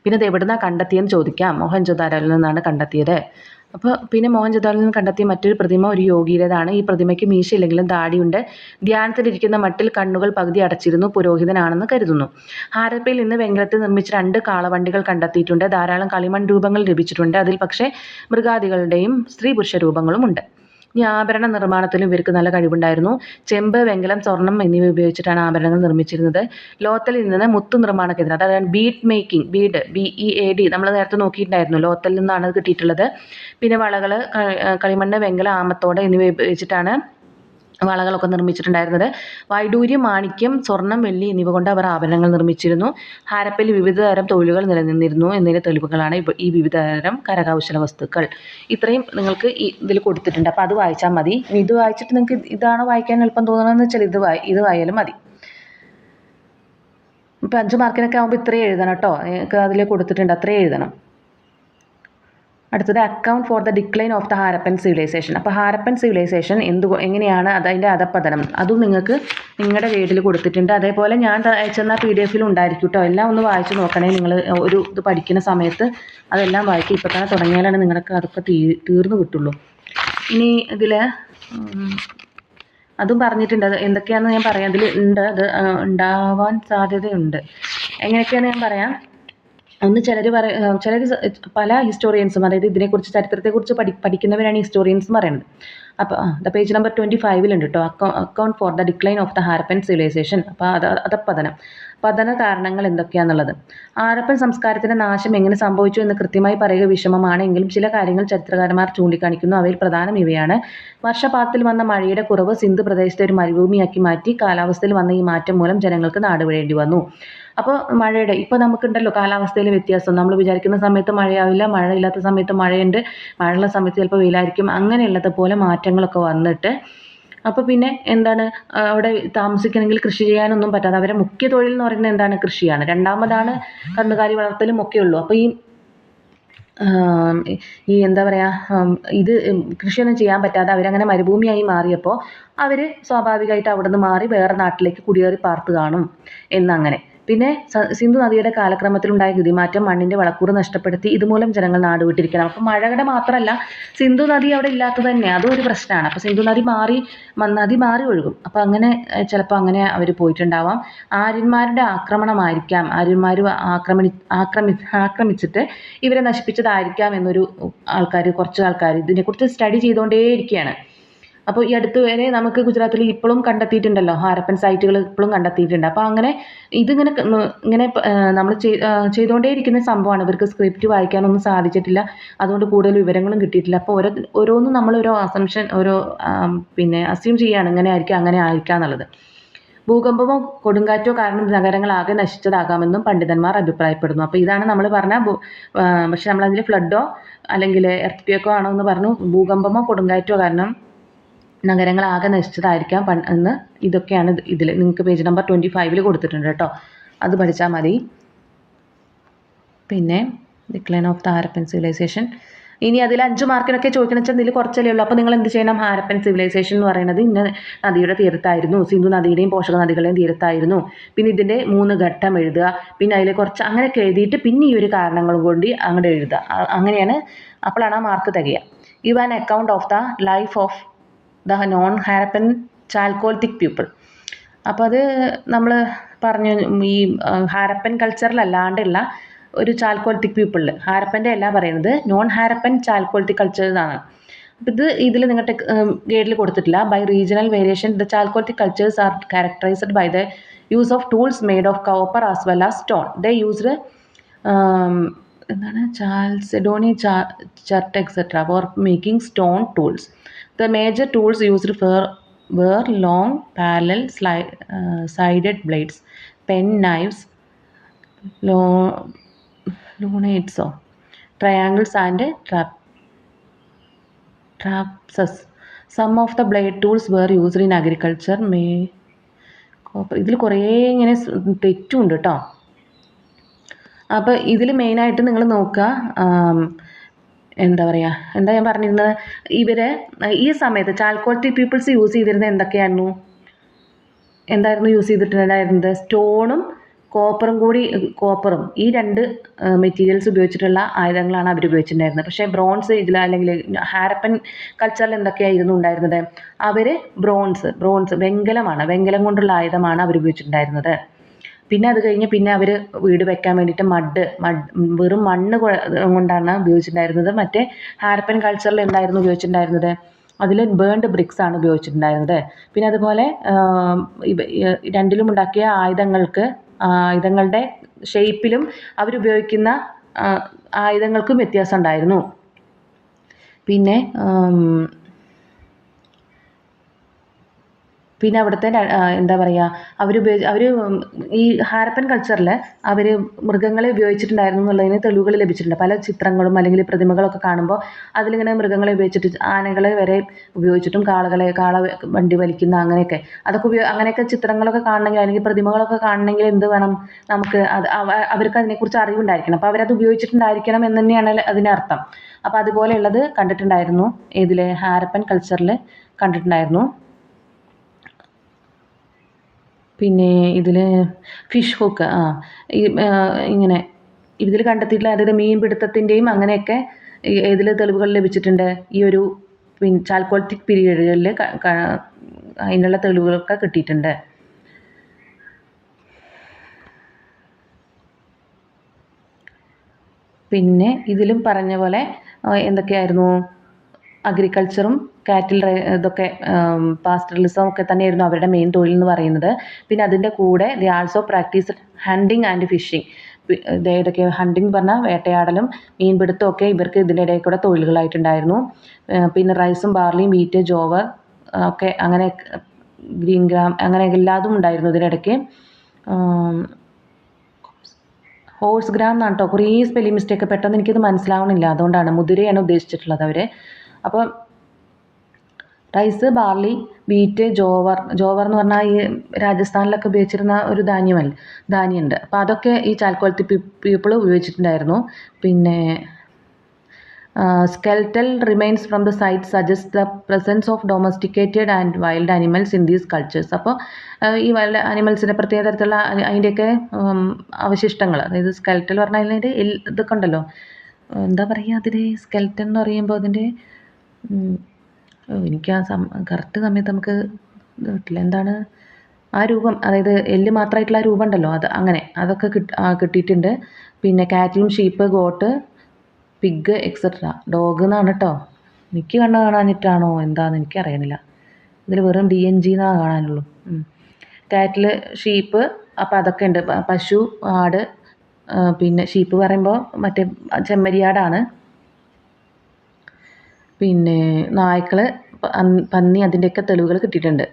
പിന്നെ ഇത് എവിടുന്നാണ് കണ്ടെത്തിയെന്ന് ചോദിക്കാം. മോഹൻജൊദാരോയിൽ നിന്നാണ് കണ്ടെത്തിയത്. അപ്പോൾ പിന്നെ മോഹൻജൊദാരോയിൽ നിന്ന് കണ്ടെത്തിയ മറ്റൊരു പ്രതിമ ഒരു യോഗിയുടേതാണ്. ഈ പ്രതിമയ്ക്ക് മീശയില്ലെങ്കിലും താടിയുണ്ട്. ധ്യാനത്തിലിരിക്കുന്ന മട്ടിൽ കണ്ണുകൾ പകുതി അടച്ചിരുന്നു. പുരോഹിതനാണെന്ന് കരുതുന്നു. ഹാരപ്പയിൽ നിന്ന് വെങ്കലത്തിൽ നിർമ്മിച്ച 2 കാളവണ്ടികൾ കണ്ടെത്തിയിട്ടുണ്ട്. ധാരാളം കളിമൺ രൂപങ്ങൾ ലഭിച്ചിട്ടുണ്ട്. അതിൽ പക്ഷേ മൃഗാദികളുടെയും സ്ത്രീ പുരുഷ രൂപങ്ങളും ഉണ്ട്. ഈ ആഭരണ നിർമ്മാണത്തിലും ഇവർക്ക് നല്ല കഴിവുണ്ടായിരുന്നു. ചെമ്പ്, വെങ്കലം, സ്വർണം എന്നിവ ഉപയോഗിച്ചിട്ടാണ് ആഭരണങ്ങൾ നിർമ്മിച്ചിരുന്നത്. ലോത്തലിൽ നിന്ന് മുത്തു നിർമ്മാണ കേന്ദ്രം, അതായത് ബീഡ് BEAD നമ്മൾ നേരത്തെ നോക്കിയിട്ടുണ്ടായിരുന്നു. ലോത്തലിൽ നിന്നാണ് അത് കിട്ടിയിട്ടുള്ളത്. പിന്നെ വളകൾ, കളിമണ്ണ്, വെങ്കലം, ആമത്തോട് എന്നിവ ഉപയോഗിച്ചിട്ടാണ് വളകളൊക്കെ നിർമ്മിച്ചിട്ടുണ്ടായിരുന്നത്. വൈഡൂര്യം, മാണിക്യം, സ്വർണം, വെള്ളി എന്നിവ കൊണ്ട് അവർ ആഭരണങ്ങൾ നിർമ്മിച്ചിരുന്നു. ഹാരപ്പയിൽ വിവിധ തരം തൊഴിലുകൾ നിലനിന്നിരുന്നു എന്നതിൻ്റെ തെളിവുകളാണ് ഈ വിവിധ തരം കരകൗശല വസ്തുക്കൾ. ഇത്രയും നിങ്ങൾക്ക് ഇതിൽ കൊടുത്തിട്ടുണ്ട്. അപ്പോൾ അത് വായിച്ചാൽ മതി. ഇത് വായിച്ചിട്ട് നിങ്ങൾക്ക് ഇതാണോ വായിക്കാൻ എളുപ്പം തോന്നണമെന്ന് വെച്ചാൽ ഇത് വായാലും മതി. ഇപ്പോൾ 5 മാർക്കിനൊക്കെ ആകുമ്പോൾ ഇത്രയും എഴുതണം കേട്ടോ. നിങ്ങൾക്ക് അതിൽ കൊടുത്തിട്ടുണ്ട്, അത്രയും എഴുതണം. അടുത്തത് account for the decline of the Harappan civilisation. അപ്പോൾ ഹാരപ്പൻ സിവിലൈസേഷൻ എങ്ങനെയാണ് അതിൻ്റെ അധപ്പതനം, അതും നിങ്ങൾക്ക് നിങ്ങളുടെ ഗൈഡിൽ കൊടുത്തിട്ടുണ്ട്. അതേപോലെ ഞാൻ അയച്ചെന്ന PDF ഉണ്ടായിരിക്കും കേട്ടോ. എല്ലാം ഒന്ന് വായിച്ച് നോക്കണേ. നിങ്ങൾ ഒരു ഇത് പഠിക്കുന്ന സമയത്ത് അതെല്ലാം വായിക്കും. ഇപ്പോൾ തന്നെ തുടങ്ങിയാലാണ് നിങ്ങൾക്ക് അതൊക്കെ തീർന്നു കിട്ടുള്ളൂ. ഇനി ഇതിൽ അതും പറഞ്ഞിട്ടുണ്ട്. അത് എന്തൊക്കെയാണെന്ന് ഞാൻ പറയാം. അതിൽ ഉണ്ട്, അത് ഉണ്ടാവാൻ സാധ്യതയുണ്ട്. എങ്ങനെയൊക്കെയാണെന്ന് ഞാൻ പറയാം. ഒന്ന് ചിലർ പല ഹിസ്റ്റോറിയൻസും, അതായത് ഇതിനെക്കുറിച്ച് ചരിത്രത്തെക്കുറിച്ച് പഠിക്കുന്നവരാണ് ഹിസ്റ്റോറിയൻസ് എന്ന് പറയുന്നത്. അപ്പോൾ പേജ് നമ്പർ 25 ഉണ്ട് കേട്ടോ. Account for the decline of the Harappan civilisation. അപ്പോൾ പതന കാരണങ്ങൾ എന്തൊക്കെയാണെന്നുള്ളത്. ഹാരപ്പൻ സംസ്കാരത്തിൻ്റെ നാശം എങ്ങനെ സംഭവിച്ചു എന്ന് കൃത്യമായി പറയുക വിഷമമാണെങ്കിലും ചില കാര്യങ്ങൾ ചരിത്രകാരന്മാർ ചൂണ്ടിക്കാണിക്കുന്നു. അവയിൽ പ്രധാനം ഇവയാണ്. വർഷപാതത്തിൽ വന്ന മഴയുടെ കുറവ് സിന്ധു പ്രദേശത്തെ ഒരു മരുഭൂമിയാക്കി മാറ്റി. കാലാവസ്ഥയിൽ വന്ന ഈ മാറ്റം മൂലം ജനങ്ങൾക്ക് നാടുവിടേണ്ടി വന്നു. അപ്പോൾ മഴയുടെ ഇപ്പോൾ നമുക്കുണ്ടല്ലോ കാലാവസ്ഥയിൽ വ്യത്യാസം. നമ്മൾ വിചാരിക്കുന്ന സമയത്ത് മഴയാവില്ല, മഴയില്ലാത്ത സമയത്ത് മഴയുണ്ട്, മഴയുള്ള സമയത്ത് ചിലപ്പോൾ വെയിലായിരിക്കും. അങ്ങനെയുള്ളത് പോലെ മാറ്റങ്ങളൊക്കെ വന്നിട്ട് അപ്പോൾ പിന്നെ എന്താണ്, അവിടെ താമസിക്കണമെങ്കിൽ കൃഷി ചെയ്യാനൊന്നും പറ്റാതെ അവരെ മുഖ്യ തൊഴിൽ എന്ന് പറയുന്നത് എന്താണ്, കൃഷിയാണ്. രണ്ടാമതാണ് കന്നുകാലി വളർത്തലും ഒക്കെ ഉള്ളൂ. അപ്പോൾ ഈ എന്താ പറയുക, ഇത് കൃഷിയൊന്നും ചെയ്യാൻ പറ്റാതെ അവരങ്ങനെ മരുഭൂമിയായി മാറിയപ്പോൾ അവർ സ്വാഭാവികമായിട്ട് അവിടെ നിന്ന് മാറി വേറെ നാട്ടിലേക്ക് കുടിയേറി പാർത്ത് കാണും എന്നങ്ങനെ. പിന്നെ സിന്ധു നദിയുടെ കാലക്രമത്തിലുണ്ടായ ഗതിമാറ്റം മണ്ണിൻ്റെ വളക്കൂറ് നഷ്ടപ്പെടുത്തി. ഇതുമൂലം ജനങ്ങൾ നാടുവിട്ടിരിക്കണം. അപ്പം മഴയുടെ മാത്രമല്ല, സിന്ധു നദി അവിടെ ഇല്ലാത്തത് തന്നെ അതും ഒരു പ്രശ്നമാണ്. അപ്പോൾ സിന്ധു നദി മാറി ഒഴുകും. അപ്പോൾ അങ്ങനെ ചിലപ്പോൾ അങ്ങനെ അവർ പോയിട്ടുണ്ടാവാം. ആര്യന്മാരുടെ ആക്രമണമായിരിക്കാം. ആര്യന്മാർ ആക്രമിച്ചിട്ട് ഇവരെ നശിപ്പിച്ചതായിരിക്കാം എന്നൊരു കുറച്ച് ആൾക്കാർ ഇതിനെക്കുറിച്ച് സ്റ്റഡി ചെയ്തുകൊണ്ടേയിരിക്കുകയാണ്. അപ്പോൾ ഈ അടുത്ത് വരെ നമുക്ക് ഗുജറാത്തിൽ ഇപ്പോഴും കണ്ടെത്തിയിട്ടുണ്ടല്ലോ, ഹാരപ്പൻ സൈറ്റുകൾ ഇപ്പോഴും കണ്ടെത്തിയിട്ടുണ്ട്. അപ്പോൾ ഇതിങ്ങനെ നമ്മൾ ചെയ്തുകൊണ്ടേയിരിക്കുന്ന സംഭവമാണ്. ഇവർക്ക് സ്ക്രിപ്റ്റ് വായിക്കാനൊന്നും സാധിച്ചിട്ടില്ല. അതുകൊണ്ട് കൂടുതൽ വിവരങ്ങളും കിട്ടിയിട്ടില്ല. അപ്പോൾ ഓരോന്നും നമ്മളൊരു അസ്യൂം ചെയ്യുകയാണ്, ഇങ്ങനെ ആയിരിക്കാം എന്നുള്ളത്. ഭൂകമ്പമോ കൊടുങ്കാറ്റോ കാരണം നഗരങ്ങളാകെ നശിച്ചതാകാമെന്നും പണ്ഡിതന്മാർ അഭിപ്രായപ്പെടുന്നു. അപ്പോൾ ഇതാണ് നമ്മൾ പറഞ്ഞ പക്ഷെ നമ്മളതിൽ ഫ്ലഡോ അല്ലെങ്കിൽ എർത്ത് ആണോ എന്ന് പറഞ്ഞു. ഭൂകമ്പമോ കൊടുങ്കാറ്റോ കാരണം നഗരങ്ങളാകെ നശിച്ചതായിരിക്കാം എന്ന്. ഇതൊക്കെയാണ് ഇതിൽ നിങ്ങൾക്ക് പേജ് നമ്പർ 25 കൊടുത്തിട്ടുണ്ട് കേട്ടോ. അത് പഠിച്ചാൽ മതി. പിന്നെ decline of the Harappan civilisation. ഇനി അതിൽ 5 മാർക്കിനൊക്കെ ചോദിക്കണം വെച്ചാൽ ഇതിൽ കുറച്ചല്ലേ ഉള്ളൂ. അപ്പോൾ നിങ്ങൾ എന്ത് ചെയ്യണം, ഹാരപ്പൻ സിവിലൈസേഷൻ എന്ന് പറയുന്നത് ഇന്ന നദിയുടെ തീരത്തായിരുന്നു, സിന്ധു നദിയുടെയും പോഷക നദികളുടെയും തീരത്തായിരുന്നു. പിന്നെ ഇതിൻ്റെ 3 ഘട്ടം എഴുതുക. പിന്നെ അതിൽ കുറച്ച് അങ്ങനെയൊക്കെ എഴുതിയിട്ട് പിന്നെ ഈ ഒരു കാരണങ്ങളും കൊണ്ട് അങ്ങോട്ട് എഴുതുക. അങ്ങനെയാണ്, അപ്പോഴാണ് ആ മാർക്ക് തികയുക. Give an account of the life of the non Harappan chalcolithic people. അപ്പോൾ അത് നമ്മൾ പറഞ്ഞു, ഈ ഹാരപ്പൻ കൾച്ചറിലല്ലാണ്ടുള്ള ഒരു ചാൽക്കോളിത്തിക് പീപ്പിളിൽ, ഹാരപ്പൻ്റെ അല്ല പറയുന്നത്, നോൺ ഹാരപ്പൻ ചാൽക്കോളിത്തിക് കൾച്ചർ എന്നാണ്. അപ്പോൾ ഇതിൽ നിങ്ങളുടെ ഗൈഡിൽ കൊടുത്തിട്ടില്ല. By regional variation the chalcolithic cultures are characterised by the use of tools made of copper as well as stone. They used chalcedony, chert etcetera for making stone tools. The major tools used were long, parallel, sided blades, pen knives, lunades, triangles, and trapses. Some of the blade tools were used in agriculture. ഇതിൽ കുറേ ഇങ്ങനെ തെറ്റുണ്ട് കേട്ടോ. അപ്പോൾ ഇതിൽ മെയിനായിട്ട് നിങ്ങൾ നോക്കുക, എന്താ പറയുക, എന്താ ഞാൻ പറഞ്ഞിരുന്നത്, ഇവർ ഈ സമയത്ത് ചാൽക്കോൾത്തി പീപ്പിൾസ് യൂസ് ചെയ്തിരുന്നത് എന്തായിരുന്നു യൂസ് ചെയ്തിട്ടുണ്ടായിരുന്നത്? സ്റ്റോണും കോപ്പറും ഈ രണ്ട് മെറ്റീരിയൽസ് ഉപയോഗിച്ചിട്ടുള്ള ആയുധങ്ങളാണ് അവർ ഉപയോഗിച്ചിട്ടുണ്ടായിരുന്നത്. പക്ഷേ ബ്രോൺസ് ഇതിൽ അല്ലെങ്കിൽ ഹാരപ്പൻ കൾച്ചറിൽ എന്തൊക്കെയായിരുന്നു ഉണ്ടായിരുന്നത്? അവർ വെങ്കലം കൊണ്ടുള്ള ആയുധമാണ് അവർ ഉപയോഗിച്ചിട്ടുണ്ടായിരുന്നത്. പിന്നെ അത് കഴിഞ്ഞ് പിന്നെ അവർ വീട് വെക്കാൻ വേണ്ടിയിട്ട് വെറും മണ്ണ് കൊണ്ടാണ് ഉപയോഗിച്ചിട്ടുണ്ടായിരുന്നത്. മറ്റേ ഹാരപ്പൻ കൾച്ചറിൽ എന്തായിരുന്നു ഉപയോഗിച്ചിട്ടുണ്ടായിരുന്നത്? അതിൽ ബേൺഡ് ബ്രിക്സ് ആണ് ഉപയോഗിച്ചിട്ടുണ്ടായിരുന്നത്. പിന്നെ അതുപോലെ രണ്ടിലും ഉണ്ടാക്കിയ ആയുധങ്ങളുടെ ഷേപ്പിലും അവരുപയോഗിക്കുന്ന ആയുധങ്ങൾക്കും വ്യത്യാസം ഉണ്ടായിരുന്നു. പിന്നെ അവിടുത്തെ എന്താ പറയുക, അവർ ഈ ഹാരപ്പൻ കൾച്ചറിൽ അവർ മൃഗങ്ങളെ ഉപയോഗിച്ചിട്ടുണ്ടായിരുന്നു എന്നുള്ളതിന് തെളിവുകൾ ലഭിച്ചിട്ടുണ്ട്. പല ചിത്രങ്ങളും അല്ലെങ്കിൽ പ്രതിമകളൊക്കെ കാണുമ്പോൾ അതിലിങ്ങനെ മൃഗങ്ങളെ ഉപയോഗിച്ചിട്ട് ആനകളെ വരെ ഉപയോഗിച്ചിട്ടും കാള വണ്ടി വലിക്കുന്ന അങ്ങനെയൊക്കെ ചിത്രങ്ങളൊക്കെ കാണണമെങ്കിൽ അല്ലെങ്കിൽ പ്രതിമകളൊക്കെ കാണണമെങ്കിൽ എന്ത് വേണം നമുക്ക്? അവർക്ക് അതിനെക്കുറിച്ച് അറിവുണ്ടായിരിക്കണം. അപ്പോൾ അവരത് ഉപയോഗിച്ചിട്ടുണ്ടായിരിക്കണം എന്ന് തന്നെയാണ് അതിനർത്ഥം. അപ്പോൾ അതുപോലെയുള്ളത് കണ്ടിട്ടുണ്ടായിരുന്നു. ഹാരപ്പൻ കൾച്ചറിൽ കണ്ടിട്ടുണ്ടായിരുന്നു. പിന്നെ ഇതിൽ ഫിഷ് ഹുക്ക് ഇങ്ങനെ ഇതിൽ കണ്ടെത്തിയിട്ടുള്ള, അതായത് മീൻപിടുത്തത്തിൻ്റെയും അങ്ങനെയൊക്കെ ഇതിൽ തെളിവുകൾ ലഭിച്ചിട്ടുണ്ട്. ഈ ഒരു ചാൽക്കോളിത്തിക് പീരീഡിൽ അതിനുള്ള തെളിവുകളൊക്കെ കിട്ടിയിട്ടുണ്ട്. പിന്നെ ഇതിലും പറഞ്ഞ പോലെ എന്തൊക്കെയായിരുന്നു? അഗ്രികൾച്ചറും കാറ്റിൽ ഇതൊക്കെ പാസ്റ്ററലിസം ഒക്കെ തന്നെയായിരുന്നു അവരുടെ മെയിൻ തൊഴിൽ എന്ന് പറയുന്നത്. പിന്നെ അതിൻ്റെ കൂടെ ദേ also practice hunting and fishing. ഇതൊക്കെ ഹണ്ടിങ് പറഞ്ഞാൽ വേട്ടയാടലും മീൻപിടുത്തവും ഒക്കെ ഇവർക്ക് ഇതിൻ്റെ ഇടയിൽ കൂടെ തൊഴിലുകളായിട്ടുണ്ടായിരുന്നു. പിന്നെ റൈസും ബാർലിയും വീറ്റ് ജോവർ ഒക്കെ അങ്ങനെ ഗ്രീൻ ഗ്രാം അങ്ങനെ എല്ലാതും ഉണ്ടായിരുന്നു ഇതിനിടയ്ക്ക്. ഹോഴ്സ് ഗ്രാം എന്നാണ് കേട്ടോ. കുറേ സ്പെല്ലിംഗ് മിസ്റ്റേക്ക്, പെട്ടെന്ന് എനിക്കത് മനസ്സിലാവണില്ല, അതുകൊണ്ടാണ്. മുതിരയാണ് ഉദ്ദേശിച്ചിട്ടുള്ളത് അവർ. അപ്പോൾ റൈസ്, ബാർലി, വീറ്റ്, ജോവർ എന്ന് പറഞ്ഞാൽ ഈ രാജസ്ഥാനിലൊക്കെ ഉപയോഗിച്ചിരുന്ന ഒരു ധാന്യമുണ്ട്. അപ്പോൾ അതൊക്കെ ഈ ചാൽക്കോളത്തി പീപ്പിൾ ഉപയോഗിച്ചിട്ടുണ്ടായിരുന്നു. പിന്നെ skeletal remains from the site suggest the presence of domesticated and wild animals in these cultures. അപ്പോൾ ഈ വൈൽഡ് ആനിമൽസിൻ്റെ പ്രത്യേക തരത്തിലുള്ള അതിൻ്റെയൊക്കെ അവശിഷ്ടങ്ങൾ, അതായത് സ്കെൽറ്റൽ പറഞ്ഞാൽ അതിൻ്റെ ഇതൊക്കെ ഉണ്ടല്ലോ, എന്താ പറയുക അതിന്, സ്കെൽറ്റൻ എന്ന് പറയുമ്പോൾ അതിൻ്റെ എനിക്ക് കറക്റ്റ് സമയത്ത് നമുക്ക് കിട്ടില്ല, എന്താണ് ആ രൂപം, അതായത് എല്ല് മാത്രമായിട്ടുള്ള ആ രൂപം ഉണ്ടല്ലോ, അതൊക്കെ കിട്ടിയിട്ടുണ്ട്. പിന്നെ കാറ്റിലും sheep, got, pig etcetera. Dog എന്നാണ് കേട്ടോ. എനിക്ക് കാണാനിട്ടാണോ എന്താണെന്ന് എനിക്കറിയണില്ല. ഇതിൽ വെറും DNG എന്നാണ് കാണാനുള്ളൂ. കാറ്റിൽ, ഷീപ്പ്, അപ്പോൾ അതൊക്കെ ഉണ്ട്. പശു, ആട്, പിന്നെ ഷീപ്പ് പറയുമ്പോൾ മറ്റേ ചെമ്മരിയാടാണ്. പിന്നെ നായ്ക്കൾ, പന്നി, അതിൻ്റെയൊക്കെ തെളിവുകൾ കിട്ടിയിട്ടുണ്ട്.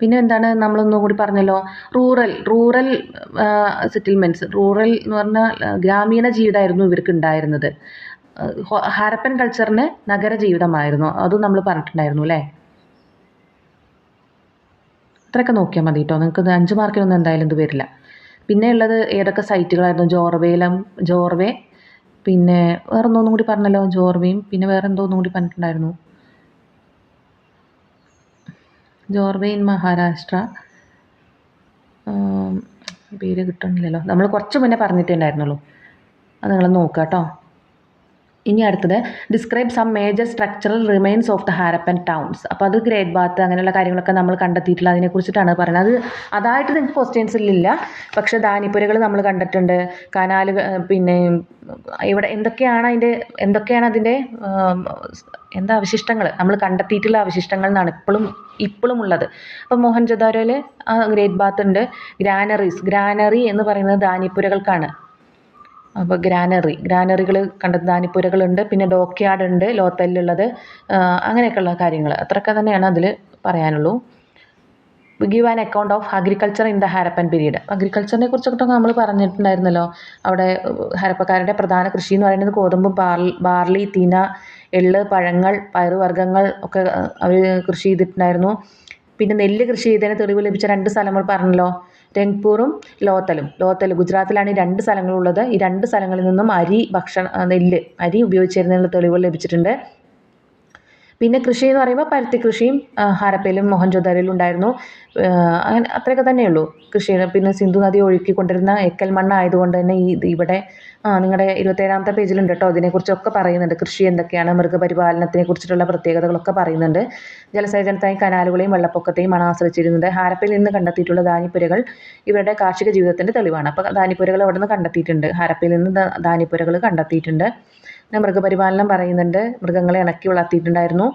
പിന്നെ എന്താണ്, നമ്മളൊന്നും കൂടി പറഞ്ഞല്ലോ, റൂറൽ സെറ്റിൽമെൻറ്റ്സ്. റൂറൽ എന്ന് പറഞ്ഞാൽ ഗ്രാമീണ ജീവിതമായിരുന്നു ഇവർക്ക് ഉണ്ടായിരുന്നത്. ഹാരപ്പൻ കൾച്ചറിന് നഗര ജീവിതമായിരുന്നു, അതും നമ്മൾ പറഞ്ഞിട്ടുണ്ടായിരുന്നു അല്ലേ. ഇത്രയൊക്കെ നോക്കിയാൽ മതി കേട്ടോ, നിങ്ങൾക്ക് 5 മാർക്കിനൊന്നും എന്തായാലും ഇത് വരില്ല. പിന്നെ ഉള്ളത് ഏതൊക്കെ സൈറ്റുകളായിരുന്നു? ജോർവേ, പിന്നെ വേറെ എന്തോന്നും കൂടി പറഞ്ഞല്ലോ, ജോർവേയും പിന്നെ വേറെ എന്തോന്നും കൂടി പറഞ്ഞിട്ടുണ്ടായിരുന്നു. ജോർവേ ഇൻ മഹാരാഷ്ട്ര, പേര് കിട്ടണില്ലല്ലോ, നമ്മൾ കുറച്ച് മുന്നേ പറഞ്ഞിട്ടുണ്ടായിരുന്നുള്ളൂ. അത് നിങ്ങൾ നോക്കുക കേട്ടോ. ഇനി അടുത്തത് describe some major structural remains of the Harappan towns. അപ്പോൾ അത് ഗ്രേറ്റ് ബാത്ത് അങ്ങനെയുള്ള കാര്യങ്ങളൊക്കെ നമ്മൾ കണ്ടെത്തിയിട്ടുള്ള അതിനെക്കുറിച്ചിട്ടാണ് പറയുന്നത്. അതായിട്ട് നിങ്ങൾക്ക് ക്വസ്റ്റ്യൻസിലില്ല, പക്ഷേ ധാന്യപ്പുരകൾ നമ്മൾ കണ്ടിട്ടുണ്ട്, കനാല്, പിന്നെ ഇവിടെ എന്തൊക്കെയാണ് അതിൻ്റെ എന്താ അവശിഷ്ടങ്ങൾ നമ്മൾ കണ്ടെത്തിയിട്ടുള്ള അവശിഷ്ടങ്ങൾ എന്നാണ് ഇപ്പോഴും ഉള്ളത്. അപ്പോൾ മോഹൻജൊദാരോയിൽ ഗ്രേറ്റ് ബാത്ത് ഉണ്ട്. ഗ്രാനറി എന്ന് പറയുന്നത് ധാന്യപ്പുരകൾക്കാണ്. അപ്പോൾ ഗ്രാനറികൾ ധാന്യപ്പുരകളുണ്ട്. പിന്നെ ഡോക്യാർഡ് ഉണ്ട്, ലോത്തലിലുള്ളത്. അങ്ങനെയൊക്കെയുള്ള കാര്യങ്ങൾ അത്രയൊക്കെ തന്നെയാണ് അതിൽ പറയാനുള്ളൂ. Give an account of agriculture in the Harappan period. അഗ്രികൾച്ചറിനെ കുറിച്ചൊക്കെ നമ്മൾ പറഞ്ഞിട്ടുണ്ടായിരുന്നല്ലോ. അവിടെ ഹാരപ്പക്കാരുടെ പ്രധാന കൃഷി എന്ന് പറയുന്നത് ഗോതമ്പും ബാർലി, തിന, എള്ള്, പഴങ്ങൾ, പയറുവർഗ്ഗങ്ങൾ ഒക്കെ അവർ കൃഷി ചെയ്തിട്ടുണ്ടായിരുന്നു. പിന്നെ നെല്ല് കൃഷി ചെയ്തതിന് തെളിവ് ലഭിച്ച 2 സ്ഥലങ്ങൾ പറഞ്ഞല്ലോ. രംഗ്പൂറും ലോത്തൽ ഗുജറാത്തിലാണ് ഈ 2 സ്ഥലങ്ങളുള്ളത്. ഈ 2 സ്ഥലങ്ങളിൽ നിന്നും അരി ഉപയോഗിച്ചിരുന്നതിനുള്ള തെളിവുകൾ ലഭിച്ചിട്ടുണ്ട്. പിന്നെ കൃഷി എന്ന് പറയുമ്പോൾ പരുത്തി കൃഷിയും ഹാരപ്പയിലും മൊഹൻജൊദാരോയിലും ഉണ്ടായിരുന്നു. അങ്ങനെ അത്രയൊക്കെ തന്നെയുള്ളൂ കൃഷി. പിന്നെ സിന്ധു നദി ഒഴുക്കിക്കൊണ്ടിരുന്ന എക്കൽ മണ്ണായതുകൊണ്ട് തന്നെ ഇവിടെ നിങ്ങളുടെ 27ാമത്തെ പേജിലുണ്ട് കേട്ടോ, ഇതിനെക്കുറിച്ചൊക്കെ പറയുന്നുണ്ട്. കൃഷി എന്തൊക്കെയാണ്, മൃഗപരിപാലനത്തിനെ കുറിച്ചിട്ടുള്ള പ്രത്യേകതകളൊക്കെ പറയുന്നുണ്ട്. ജലസേചനത്തിനായി കനാലുകളെയും വെള്ളപ്പൊക്കത്തെയുമാണ് ആശ്രയിച്ചിരുന്നത്. ഹാരപ്പയിൽ നിന്ന് കണ്ടെത്തിയിട്ടുള്ള ധാന്യപ്പുരകൾ ഇവരുടെ കാർഷിക ജീവിതത്തിൻ്റെ തെളിവാണ്. അപ്പോൾ ധാന്യപ്പുരകൾ അവിടെ നിന്ന് കണ്ടെത്തിയിട്ടുണ്ട്. ഹാരപ്പയിൽ നിന്ന് ധാന്യപ്പുരകൾ കണ്ടെത്തിയിട്ടുണ്ട്. പിന്നെ മൃഗപരിപാലനം പറയുന്നുണ്ട്. മൃഗങ്ങളെ ഇണക്കി വളർത്തിയിട്ടുണ്ടായിരുന്നു.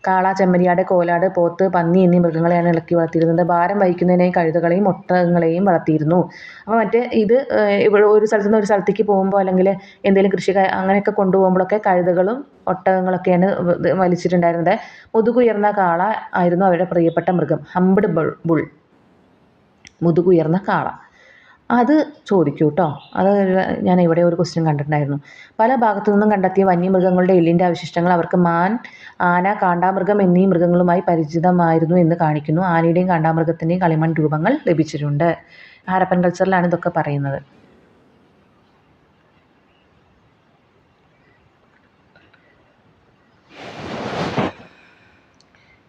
കാള, ചെമ്മരിയാട്, കോലാട്, പോത്ത്, പന്നി എന്നീ മൃഗങ്ങളെയാണ് ഇളക്കി വളർത്തിയിരുന്നത്. ഭാരം വഹിക്കുന്നതിനായി കഴുതകളെയും ഒട്ടകങ്ങളെയും വളർത്തിയിരുന്നു. അപ്പോൾ ഇത് ഇവിടെ ഒരു സ്ഥലത്തു നിന്ന് ഒരു സ്ഥലത്തേക്ക് പോകുമ്പോൾ അല്ലെങ്കിൽ എന്തെങ്കിലും കൃഷി അങ്ങനെയൊക്കെ കൊണ്ടുപോകുമ്പോഴൊക്കെ കഴുതകളും ഒട്ടകങ്ങളൊക്കെയാണ് വലിച്ചിട്ടുണ്ടായിരുന്നത്. മുതുകുയർന്ന കാള ആയിരുന്നു അവരുടെ പ്രിയപ്പെട്ട മൃഗം. ഹംബ്ഡ് ബുൾ, മുതുകുയർന്ന കാള. അത് ചോദിക്കൂ കേട്ടോ. അത് ഞാൻ ഇവിടെ ഒരു ക്വസ്റ്റ്യൻ കണ്ടിട്ടുണ്ടായിരുന്നു. പല ഭാഗത്തു നിന്നും കണ്ടെത്തിയ വന്യമൃഗങ്ങളുടെ എല്ലിൻ്റെ അവശിഷ്ടങ്ങൾ അവർക്ക് മാൻ, ആന, കാണ്ടാമൃഗം എന്നീ മൃഗങ്ങളുമായി പരിചിതമായിരുന്നു എന്ന് കാണിക്കുന്നു. ആനയുടെയും കാണ്ടാമൃഗത്തിൻ്റെയും കളിമൺ രൂപങ്ങൾ ലഭിച്ചിട്ടുണ്ട്. ഹാരപ്പൻ കൾച്ചറിലാണ് ഇതൊക്കെ പറയുന്നത്.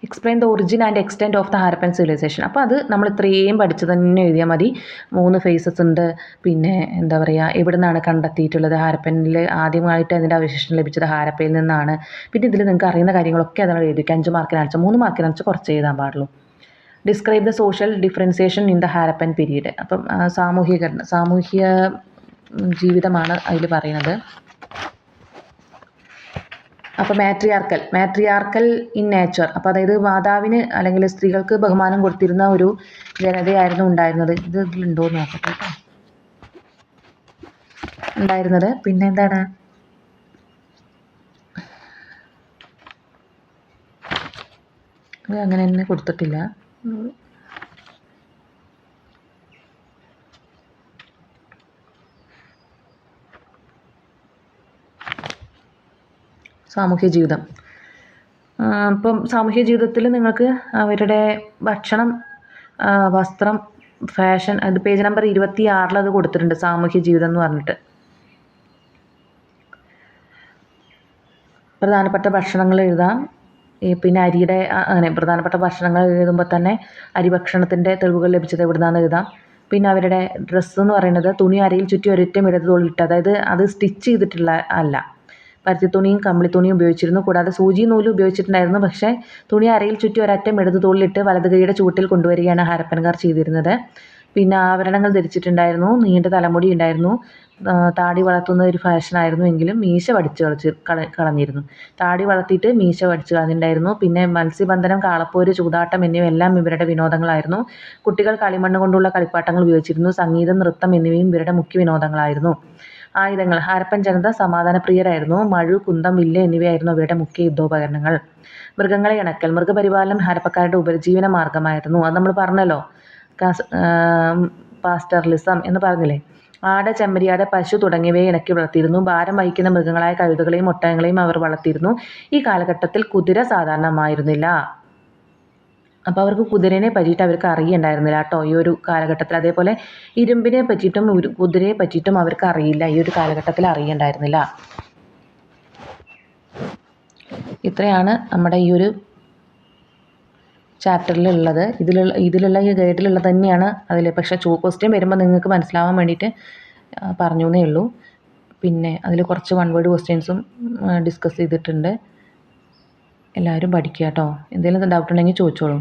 Explain the origin and extent of the Harappan civilisation. അപ്പോൾ അത് നമ്മൾ ഇത്രയും പഠിച്ച് തന്നെ എഴുതിയാൽ മതി. 3 ഫേസസ് ഉണ്ട്. പിന്നെ എന്താ പറയുക, എവിടെ നിന്നാണ് കണ്ടെത്തിയിട്ടുള്ളത്, ഹാരപ്പനിൽ ആദ്യമായിട്ട് അതിൻ്റെ അവശിഷ്ടം ലഭിച്ചത് ഹാരപ്പയിൽ നിന്നാണ്. പിന്നെ ഇതിൽ നിങ്ങൾക്ക് അറിയുന്ന കാര്യങ്ങളൊക്കെ അതാണ് എഴുതിക്കുക. 5 മാർക്കിന് അടിച്ച 3 മാർക്കിന് അടിച്ച കുറച്ച് എഴുതാൻ പാടുള്ളൂ. Describe the social differentiation in the Harappan period. അപ്പം സാമൂഹ്യ ജീവിതമാണ് അതിൽ പറയുന്നത്. അപ്പോൾ മാട്രിയാർക്കൽ ഇൻ നേച്ചർ. അപ്പോൾ അതായത് മാതാവിന് അല്ലെങ്കിൽ സ്ത്രീകൾക്ക് ബഹുമാനം കൊടുത്തിരുന്ന ഒരു ജനതയായിരുന്നു ഉണ്ടായിരുന്നത്. ഇതിലുണ്ടോ എന്ന് നോക്കട്ടെ കേട്ടോ. ഉണ്ടായിരുന്നത്. പിന്നെ എന്താണ്, അങ്ങനെ തന്നെ കൊടുത്തിട്ടില്ല. സാമൂഹ്യ ജീവിതം. ഇപ്പം സാമൂഹ്യ ജീവിതത്തിൽ നിങ്ങൾക്ക് അവരുടെ ഭക്ഷണം, വസ്ത്രം, ഫാഷൻ, അത് പേജ് നമ്പർ 26 അത് കൊടുത്തിട്ടുണ്ട്. സാമൂഹ്യ ജീവിതം എന്ന് പറഞ്ഞിട്ട് പ്രധാനപ്പെട്ട ഭക്ഷണങ്ങൾ എഴുതാം. പിന്നെ അരിയുടെ അങ്ങനെ പ്രധാനപ്പെട്ട ഭക്ഷണങ്ങൾ എഴുതുമ്പോൾ തന്നെ അരി ഭക്ഷണത്തിൻ്റെ തെളിവുകൾ ലഭിച്ചത് എവിടുന്നാന്ന് എഴുതാം. പിന്നെ അവരുടെ ഡ്രസ്സ് എന്ന് പറയുന്നത് തുണി അരയിൽ ചുറ്റി ഒരൊറ്റ ഇടത് തോളിലിട്ട്, അതായത് അത് സ്റ്റിച്ച് ചെയ്തിട്ടുള്ള അല്ല, പരുത്തിത്തുണിയും കമ്പിളിത്തുണിയും ഉപയോഗിച്ചിരുന്നു. കൂടാതെ സൂചി നൂലും ഉപയോഗിച്ചിട്ടുണ്ടായിരുന്നു. പക്ഷേ തുണി അരയിൽ ചുറ്റി ഒരറ്റം ഇടത് തോളിലിട്ട് വലത് കൈയുടെ ചൂട്ടിൽ കൊണ്ടുവരികയാണ് ഹാരപ്പൻകാർ ചെയ്തിരുന്നത്. പിന്നെ ആഭരണങ്ങൾ ധരിച്ചിട്ടുണ്ടായിരുന്നു. നീണ്ട തലമുടി ഉണ്ടായിരുന്നു. താടി വളർത്തുന്ന ഒരു ഫാഷനായിരുന്നു എങ്കിലും മീശ വടിച്ച് കളഞ്ഞിരുന്നു. താടി വളർത്തിയിട്ട് മീശ വടിച്ച് കളഞ്ഞിട്ടുണ്ടായിരുന്നു. പിന്നെ മത്സ്യബന്ധനം, കാളപ്പോര്, ചൂതാട്ടം എന്നിവയെല്ലാം ഇവരുടെ വിനോദങ്ങളായിരുന്നു. കുട്ടികൾ കളിമണ്ണ് കൊണ്ടുള്ള കളിപ്പാട്ടങ്ങൾ ഉപയോഗിച്ചിരുന്നു. സംഗീതം, നൃത്തം എന്നിവയും ഇവരുടെ മുഖ്യ വിനോദങ്ങളായിരുന്നു. ആയുധങ്ങൾ. ഹാരപ്പൻ ജനത സമാധാനപ്രിയരായിരുന്നു. മഴു, കുന്തം, വില്ല് എന്നിവയായിരുന്നു അവരുടെ മുഖ്യ യുദ്ധോപകരണങ്ങൾ. മൃഗങ്ങളെ ഇണക്കൽ. മൃഗപരിപാലനം ഹാരപ്പക്കാരുടെ ഉപജീവന മാർഗമായിരുന്നു. അത് നമ്മൾ പറഞ്ഞല്ലോ, പാസ്റ്ററലിസം എന്ന് പറഞ്ഞില്ലേ. ആട്, ചെമ്മരിയാട്, പശു തുടങ്ങിയവയെ ഇണക്കി വളർത്തിയിരുന്നു. ഭാരം വഹിക്കുന്ന മൃഗങ്ങളായ കഴുതകളെയും ഒട്ടകങ്ങളെയും അവർ വളർത്തിയിരുന്നു. ഈ കാലഘട്ടത്തിൽ കുതിര സാധാരണമായിരുന്നില്ല. അപ്പോൾ അവർക്ക് കുതിരനെ പറ്റിയിട്ട് അവർക്ക് അറിയുണ്ടായിരുന്നില്ല കേട്ടോ ഈ ഒരു കാലഘട്ടത്തിൽ. അതേപോലെ ഇരുമ്പിനെ പറ്റിയിട്ടും കുതിരയെ പറ്റിയിട്ടും അവർക്ക് അറിയില്ല, ഈ ഒരു കാലഘട്ടത്തിൽ അറിയണ്ടായിരുന്നില്ല. ഇത്രയാണ് നമ്മുടെ ഈ ഒരു ചാപ്റ്ററിലുള്ളത്. ഇതിലുള്ള ഈ ഗൈഡിലുള്ളത് തന്നെയാണ് അതിൽ. പക്ഷേ ക്വസ്റ്റ്യൻ വരുമ്പോൾ നിങ്ങൾക്ക് മനസ്സിലാവാൻ വേണ്ടിയിട്ട് പറഞ്ഞു എന്നേ ഉള്ളൂ. പിന്നെ അതിൽ കുറച്ച് 1 വേർഡ് ക്വസ്റ്റ്യൻസും ഡിസ്കസ് ചെയ്തിട്ടുണ്ട്. എല്ലാവരും പഠിക്കുക കേട്ടോ. എന്തെങ്കിലും ഡൗട്ട് ഉണ്ടെങ്കിൽ ചോദിച്ചോളൂ.